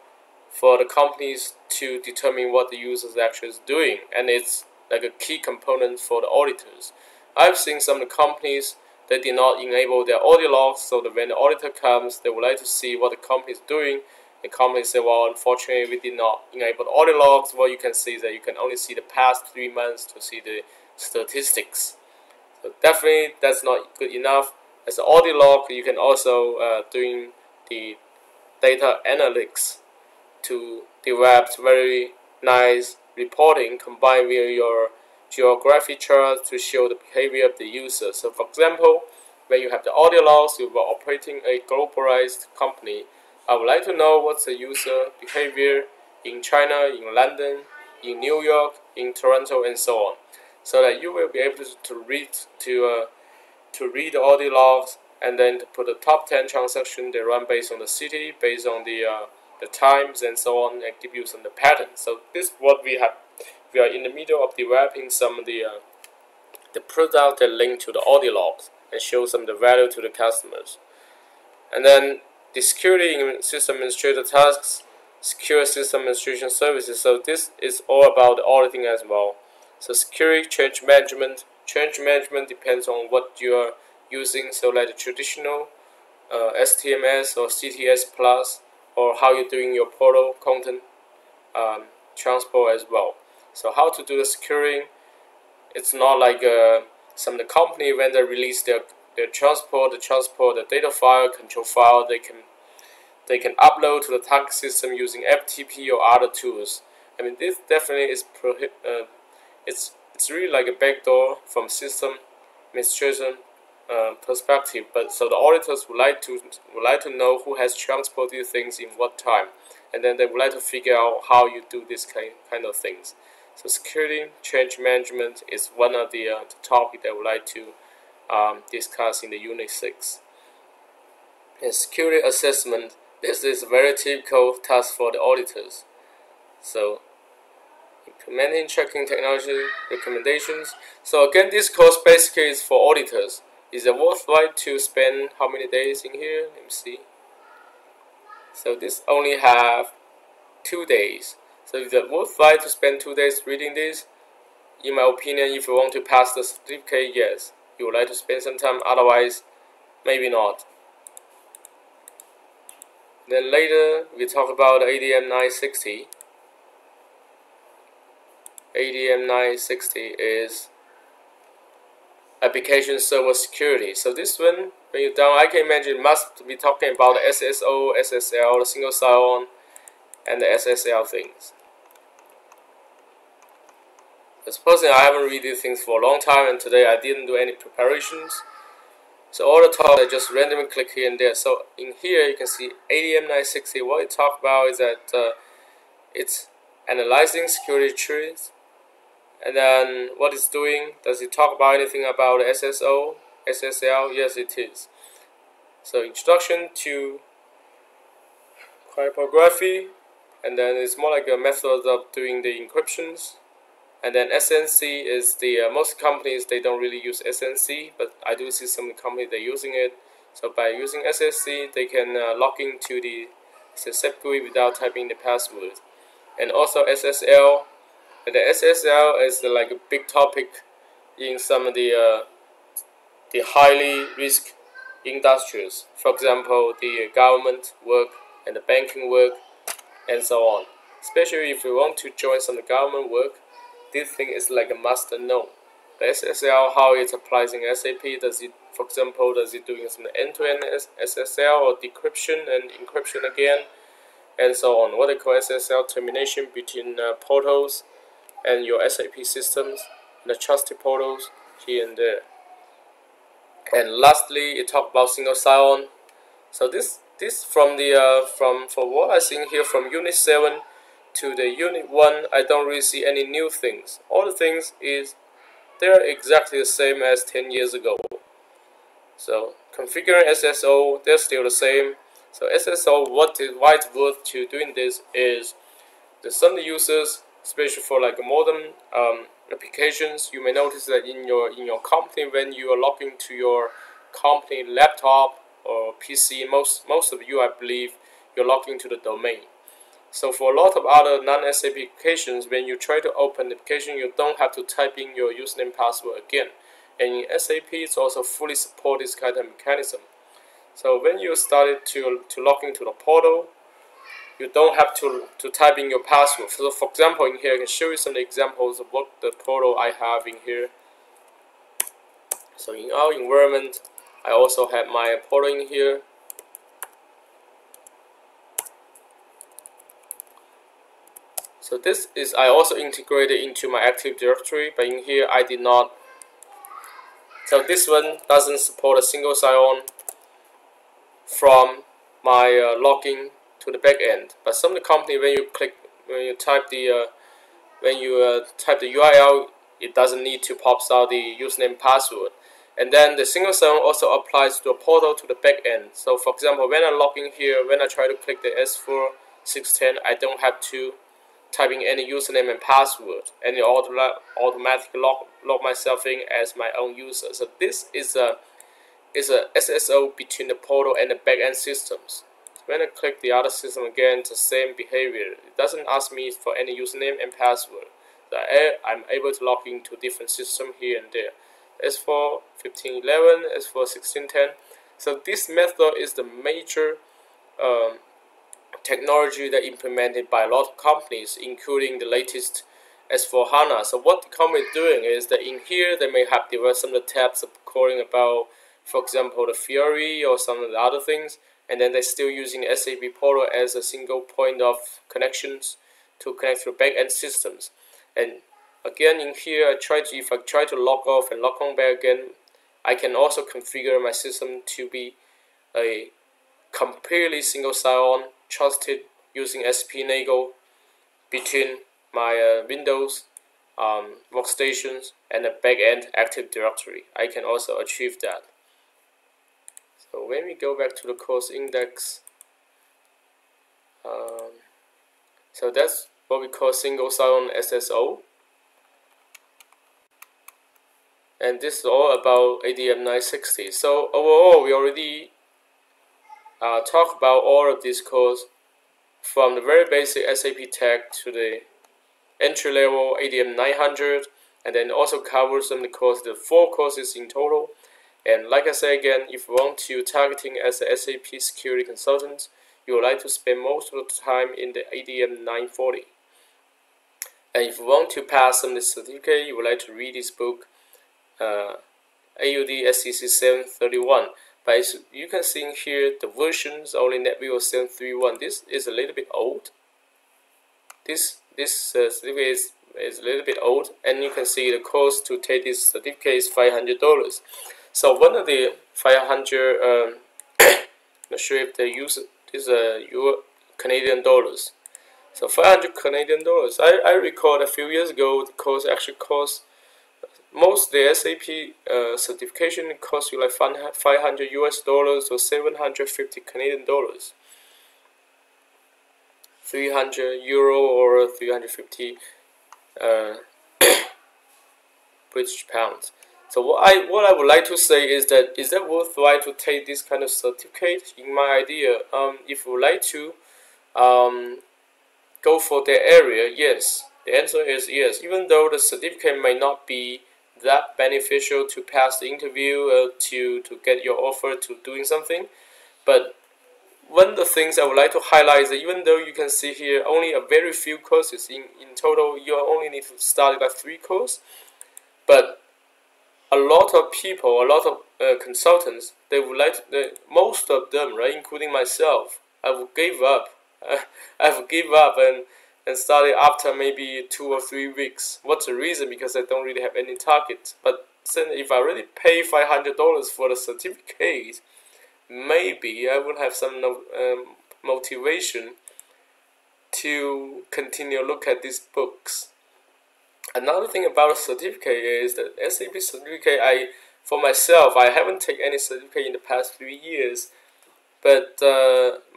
for the companies to determine what the users actually is doing, and it's like a key component for the auditors. I've seen some of the companies that did not enable their audit logs, so that when the auditor comes, they would like to see what the company is doing. The company say, well, unfortunately, we did not enable the audit logs. What you can see is that you can only see the past 3 months to see the statistics. So definitely, that's not good enough. As an audit log, you can also doing the data analytics to develop very nice reporting combined with your geography charts to show the behavior of the user. So for example, when you have the audit logs, you are operating a globalized company. I would like to know what's the user behavior in China, in London, in New York, in Toronto, and so on, so that you will be able to read the audit logs, and then to put the top 10 transactions they run based on the city, based on the times, and so on, and give you some of the patterns. So this is what we have. We are in the middle of developing some of the product that link to the audit logs and show some of the value to the customers. And then the security system administrator tasks, secure system administration services. So this is all about the auditing as well. So security change management. Change management depends on what you are using. So like the traditional STMS or CTS Plus, or how you're doing your portal content transport as well. So how to do the securing? It's not like some of the company when they release their transport, the data file, control file, they can upload to the target system using FTP or other tools. I mean, this definitely is it's really like a backdoor from system administration perspective. But so the auditors would like to know who has transported things in what time, and then they would like to figure out how you do this kind of things. So security change management is one of the topic that I would like to discuss in the Unit 6. And security assessment, this is a very typical task for the auditors. So implementing checking technology recommendations. So again, this course basically is for auditors. Is it worthwhile to spend how many days in here? Let me see. So this only have 2 days. So is it worthwhile to spend 2 days reading this? In my opinion, if you want to pass the certificate, yes. You would like to spend some time, otherwise, maybe not. Then later, we talk about ADM 960. ADM 960 is application server security. So this one, when you're down, I can imagine must be talking about the SSO, SSL, the single sign-on, and the SSL things. Supposing I haven't read these things for a long time, and today I didn't do any preparations. So all the talk I just randomly click here and there. So in here you can see ADM 960. What it talks about is that it's analyzing security trees. And then what it's doing, does it talk about anything about SSO, SSL? Yes, it is. So introduction to cryptography, and then it's more like a method of doing the encryptions. And then SNC is the most companies, they don't really use SNC, but I do see some companies they're using it. So by using SNC, they can log into the SAP GUI without typing the password. And also SSL. And the SSL is like a big topic in some of the highly risk industries. For example, the government work and the banking work and so on. Especially if you want to join some government work, this thing is like a must know. The SSL, how it applies in SAP, does it, for example, does it doing some end-to-end SSL or decryption and encryption again, and so on. What they call SSL, termination between portals and your SAP systems, the trusted portals here and there. And lastly, it talk about single sign-on. So this from the from what I see here from Unit 7 to the Unit 1, I don't really see any new things. All the things is they're exactly the same as 10 years ago. So configuring SSO, they're still the same. So SSO, why it's worth to doing this is that some users, especially for like modern applications, you may notice that in your company, when you are logging to your company laptop or PC, most of you, I believe, you're logging to the domain. So for a lot of other non-SAP applications, when you try to open the application, you don't have to type in your username password again. And in SAP, it's also fully support this kind of mechanism. So when you started to log into the portal, you don't have to type in your password. So for example, in here, I can show you some examples of what the portal I have in here. So in our environment, I also have my portal in here. So this is, I also integrated into my Active Directory, but in here I did not. So this one doesn't support a single sign-on from my login to the back end. But some of the company, when you type the URL, it doesn't need to pop out the username password. And then the single sign-on also applies to a portal to the back end. So for example, when I log in here, when I try to click the S4 610, I don't have to typing any username and password, and it automatically log myself in as my own user. So this is a SSO between the portal and the backend systems. So when I click the other system again, it's the same behavior. It doesn't ask me for any username and password. So I'm able to log into different systems here and there. S4 1511, S4 1610. So this method is the major technology that implemented by a lot of companies, including the latest S4HANA. So what the company is doing is that in here they may have developed some of the tabs recording about, for example, the Fiori or some of the other things, and then they're still using the SAP portal as a single point of connections to connect to back-end systems. And again, in here, if I try to log off and log on back again, I can also configure my system to be a completely single sign-on, trusted using SP-NAGO between my Windows workstations and a back-end Active Directory. I can also achieve that. So when we go back to the course index, so that's what we call single sign-on SSO. And this is all about ADM 960. So overall, we already talked about all of this course, from the very basic SAP Tech to the entry-level ADM 900, and then also cover some of the courses, the 4 courses in total. And like I say again, if you want to targeting as a SAP security consultant, you would like to spend most of the time in the ADM 940. And if you want to pass some of the certificate, you would like to read this book, AUD SEC 731. But as you can see here, the versions only NetWheel 731. This is a little bit old. This certificate is a little bit old, and you can see the cost to take this certificate is $500. So one of the 500, not sure if they use it, is your Canadian dollars. So 500 Canadian dollars. I recall a few years ago the course actually cost, most of the SAP certification costs you like $500 US or 750 Canadian dollars. 300 euro or 350 British pounds. So what I would like to say is that worthwhile to take this kind of certificate? In my idea, if you would like to go for that area, yes. The answer is yes. Even though the certificate may not be that beneficial to pass the interview, to get your offer to doing something, but one of the things I would like to highlight is that even though you can see here only a very few courses, in total you only need to study like 3 courses, but a lot of people, a lot of consultants, they would like to, most of them, right, including myself, I would give up. I would give up and study after maybe 2 or 3 weeks. What's the reason? Because I don't really have any targets. But if I really pay $500 for the certificate, maybe I would have some motivation to continue look at these books. Another thing about a certificate is that SAP certificate, for myself, I haven't taken any certificate in the past 3 years. But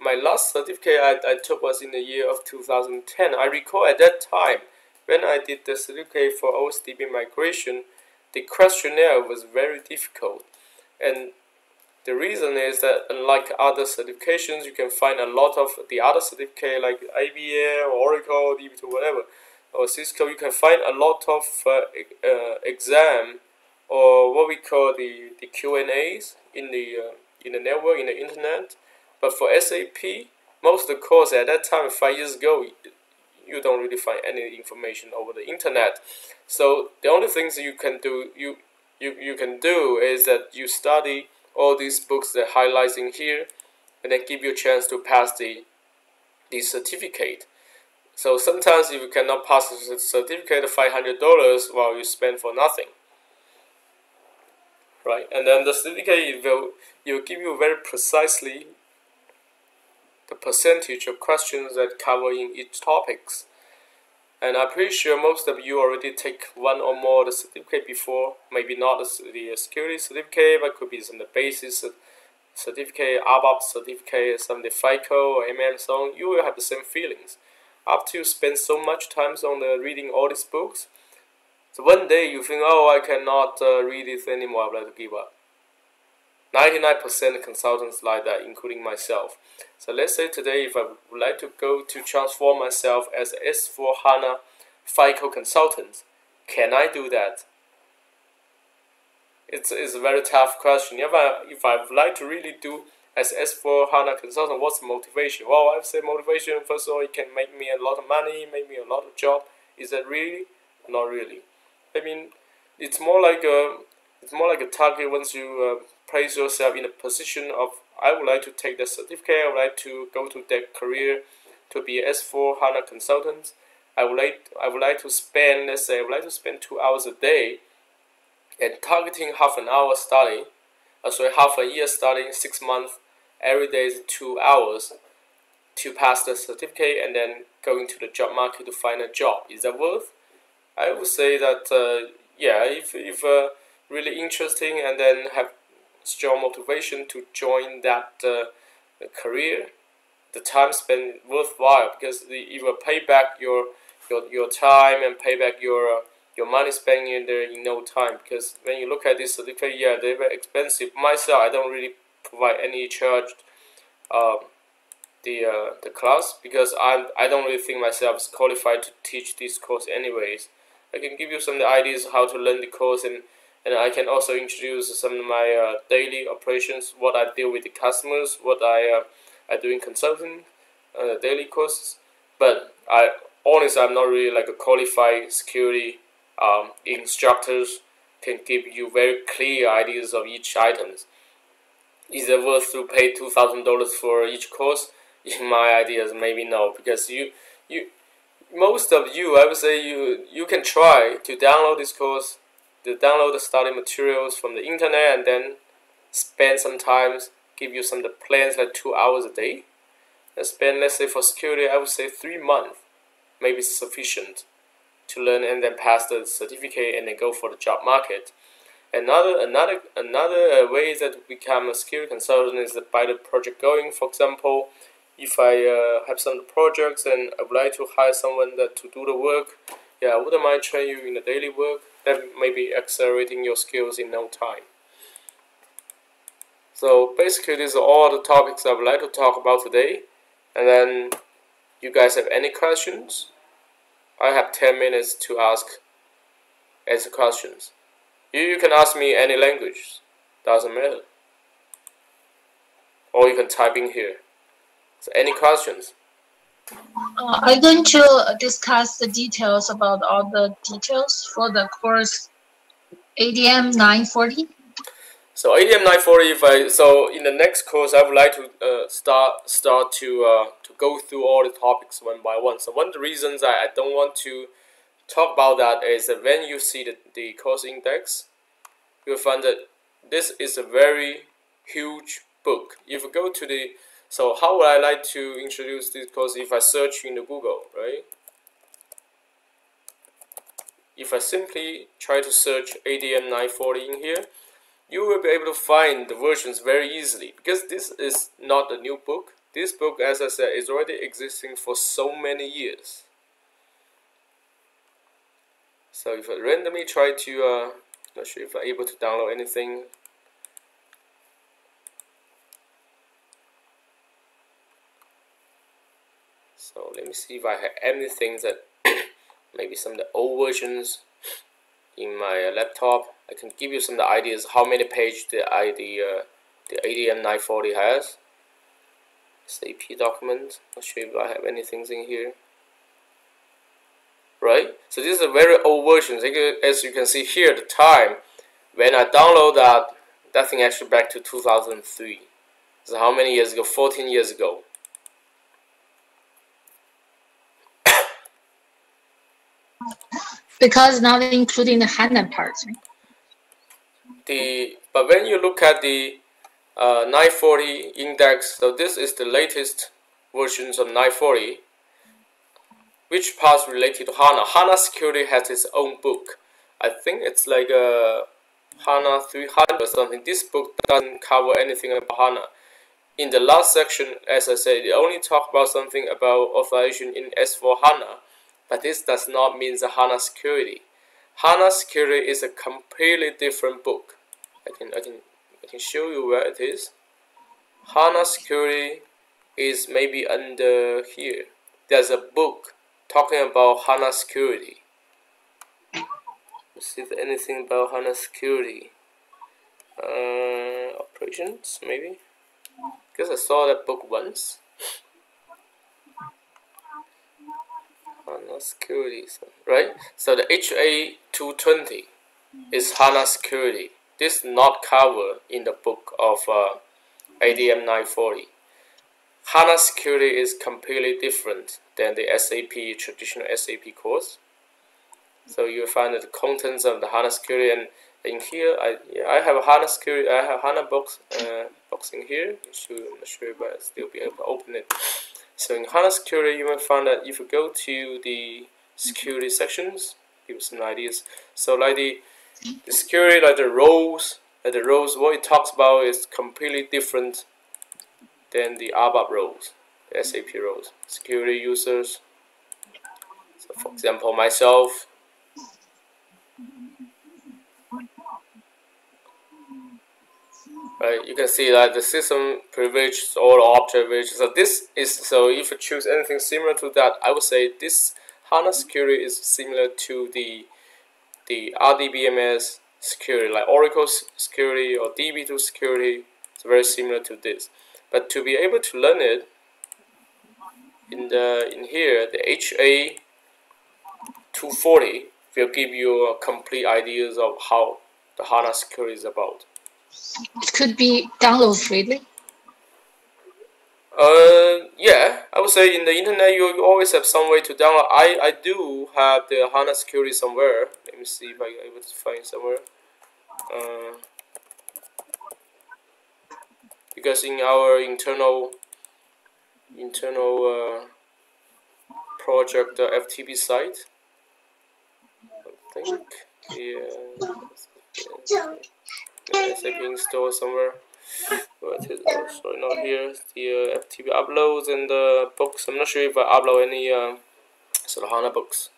my last certificate I took was in the year of 2010. I recall at that time, when I did the certificate for OSDB migration, the questionnaire was very difficult. And the reason is that unlike other certifications, you can find a lot of the other certificate like IBM, Oracle, DB2, whatever, or Cisco, you can find a lot of exam, or what we call the Q&As in the network, in the internet. But for SAP, most of the course at that time, 5 years ago, you don't really find any information over the internet. So the only things you can do, you can do is that you study all these books that highlights in here, and then give you a chance to pass the certificate. So sometimes if you cannot pass the certificate of $500, well, you spend for nothing. Right, and then the certificate will give you very precisely the percentage of questions that cover in each topics. And I'm pretty sure most of you already take one or more of the certificate before. Maybe not the security certificate, but could be some of the basis certificate, ABAP certificate, some of the FICO or MM, so on. You will have the same feelings. After you spend so much time on reading all these books, so one day you think, oh, I cannot read this anymore, I would like to give up. 99% of consultants like that, including myself. So let's say today, if I would like to go to transform myself as an S4HANA FICO consultant, can I do that? It's a very tough question. If I would like to really do as S4HANA consultant, what's the motivation? Well, I would say motivation, first of all, it can make me a lot of money, make me a lot of job. Is that really? Not really. I mean, it's more like a target. Once you place yourself in a position of, I would like to take the certificate, I would like to go to that career to be S4HANA consultant. I would like to spend, let's say, I would like to spend 2 hours a day and targeting half an hour study, half a year studying, 6 months, every day is 2 hours to pass the certificate and then go into the job market to find a job. Is that worth? I would say that yeah, if really interesting and then have strong motivation to join that career, the time spent worthwhile, because you will pay back your time and pay back your money spent in there in no time. Because when you look at this certificate, yeah, they're very expensive. Myself, I don't really provide any charge um, the class, because I don't really think myself is qualified to teach this course anyways. I can give you some ideas how to learn the course, and I can also introduce some of my daily operations, what I deal with the customers, what I do in consulting, daily courses. But I'm not really like a qualified security instructors can give you very clear ideas of each items. Is it worth to pay $2,000 for each course? In my ideas, maybe no, because you most of you, I would say you can try to download this course, to download the study materials from the internet, and then spend some time, give you some of the plans like 2 hours a day, and spend, let's say for security, I would say 3 months, maybe sufficient to learn and then pass the certificate and then go for the job market. Another way that to become a security consultant is by the project going. For example, if I have some projects and I would like to hire someone that to do the work, yeah, I wouldn't mind train you in the daily work. That may be accelerating your skills in no time. So basically, these are all the topics I would like to talk about today. And then, you guys have any questions? I have 10 minutes to answer questions. You can ask me any language, doesn't matter. Or you can type in here. So any questions? Are you going to discuss the details about all the details for the course ADM 940? So ADM 940. So in the next course, I would like to start to go through all the topics one by one. So one of the reasons I don't want to talk about that is that when you see the course index, you'll find that this is a very huge book. If you go to so how would I like to introduce this course if I search in the Google, right? If I simply try to search ADM 940 in here, you will be able to find the versions very easily, because this is not a new book. This book, as I said, is already existing for so many years. So if I randomly try to, not sure if I'm able to download anything. So let me see if I have anything that maybe some of the old versions in my laptop. I can give you some of the ideas how many pages the ADM 940 has. SAP document. Not sure if I have anything in here. Right? So this is a very old version. As you can see here, the time when I download that thing actually back to 2003. So how many years ago? 14 years ago. Because not including the HANA part. But when you look at the 940 index, so this is the latest versions of 940. Which parts related to HANA? HANA Security has its own book. I think it's like a HANA 300 or something. This book doesn't cover anything about HANA. In the last section, as I said, it only talk about something about authorization in S4 HANA, but this does not mean the HANA Security. HANA Security is a completely different book. I can show you where it is. HANA Security is maybe under here. There's a book talking about HANA Security. Let's see if there's anything about HANA Security. Operations, maybe? Because I saw that book once. HANA Security, right? So the HA220 is HANA Security. This is not covered in the book of ADM 940. HANA Security is completely different than the SAP traditional SAP course. So you'll find the contents of the HANA Security, and in here I have a HANA Security. I have HANA box in here. I'm not sure if I still be able to open it. So in HANA Security, you will find that if you go to the security sections, give some ideas. So like the security, like the roles, what it talks about is completely different than the ABAP roles, the SAP roles. Security users. So for example, myself. Right, you can see that the system privilege or object privilege. So this is, so if you choose anything similar to that, I would say this HANA security is similar to the RDBMS security, like Oracle security or DB2 security. It's very similar to this. But to be able to learn it, in here, the HA 240 will give you complete ideas of how the HANA security is about. It could be download freely. Yeah, I would say in the internet you always have some way to download. I do have the HANA security somewhere. Let me see if I can able to find somewhere. Because in our internal project FTP site, I think the SAP install somewhere. But it's sorry, not here. The FTP uploads and the books. I'm not sure if I upload any sort of HANA books.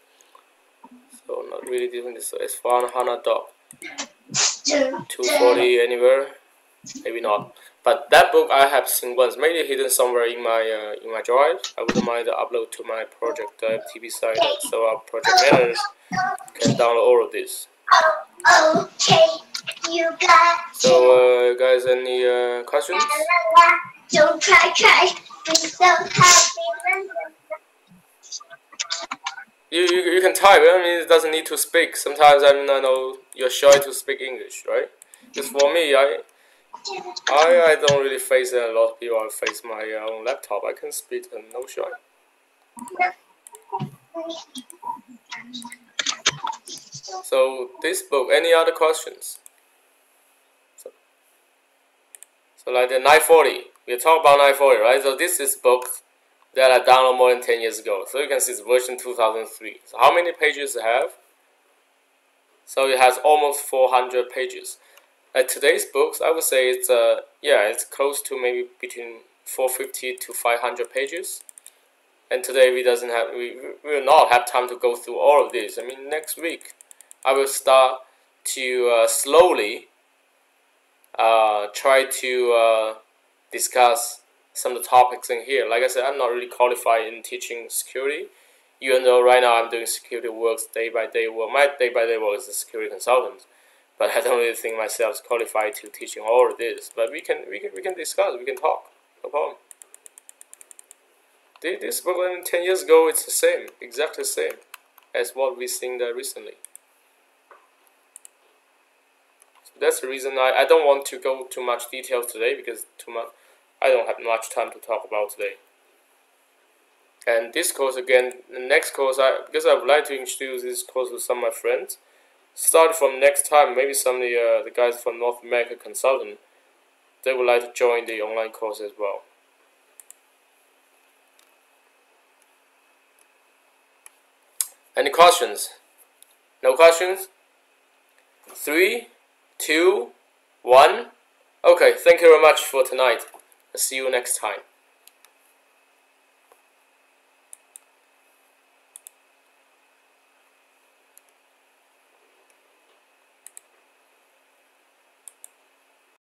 So not really different. So it's for HANA doc 240 anywhere. Maybe not. But that book I have seen once, maybe hidden somewhere in my drive. I wouldn't mind to upload to my project FTP site, so our project managers can download all of this. Okay, you got. So guys, any questions? Don't try. Be so happy. You can type. I mean, it doesn't need to speak. Sometimes I know you're shy to speak English, right? Just for me, I don't really face a lot of people. I face my own laptop. I can speak and no shy. So this book. Any other questions? So like the 940. We talk about 940, right? So this is book that I downloaded more than 10 years ago. So you can see it's version 2003. So how many pages it have? So it has almost 400 pages. Like today's books, I would say it's it's close to maybe between 450 to 500 pages. And today we will not have time to go through all of this. I mean, next week I will start to slowly try to discuss some of the topics in here. Like I said, I'm not really qualified in teaching security, even though right now I'm doing security works day by day. Well, my day by day work is a security consultant, but I don't really think myself is qualified to teaching all of this. But we can discuss, we can talk, no problem. This book 10 years ago, it's the same, exactly the same as what we've seen there recently. So that's the reason I don't want to go too much detail today, because I don't have much time to talk about today. And this course again, the next course, because I would like to introduce this course to some of my friends. Starting from next time, maybe some of the guys from North America Consultant, they would like to join the online course as well. Any questions? No questions? 3, 2, 1. Okay, thank you very much for tonight. I'll see you next time.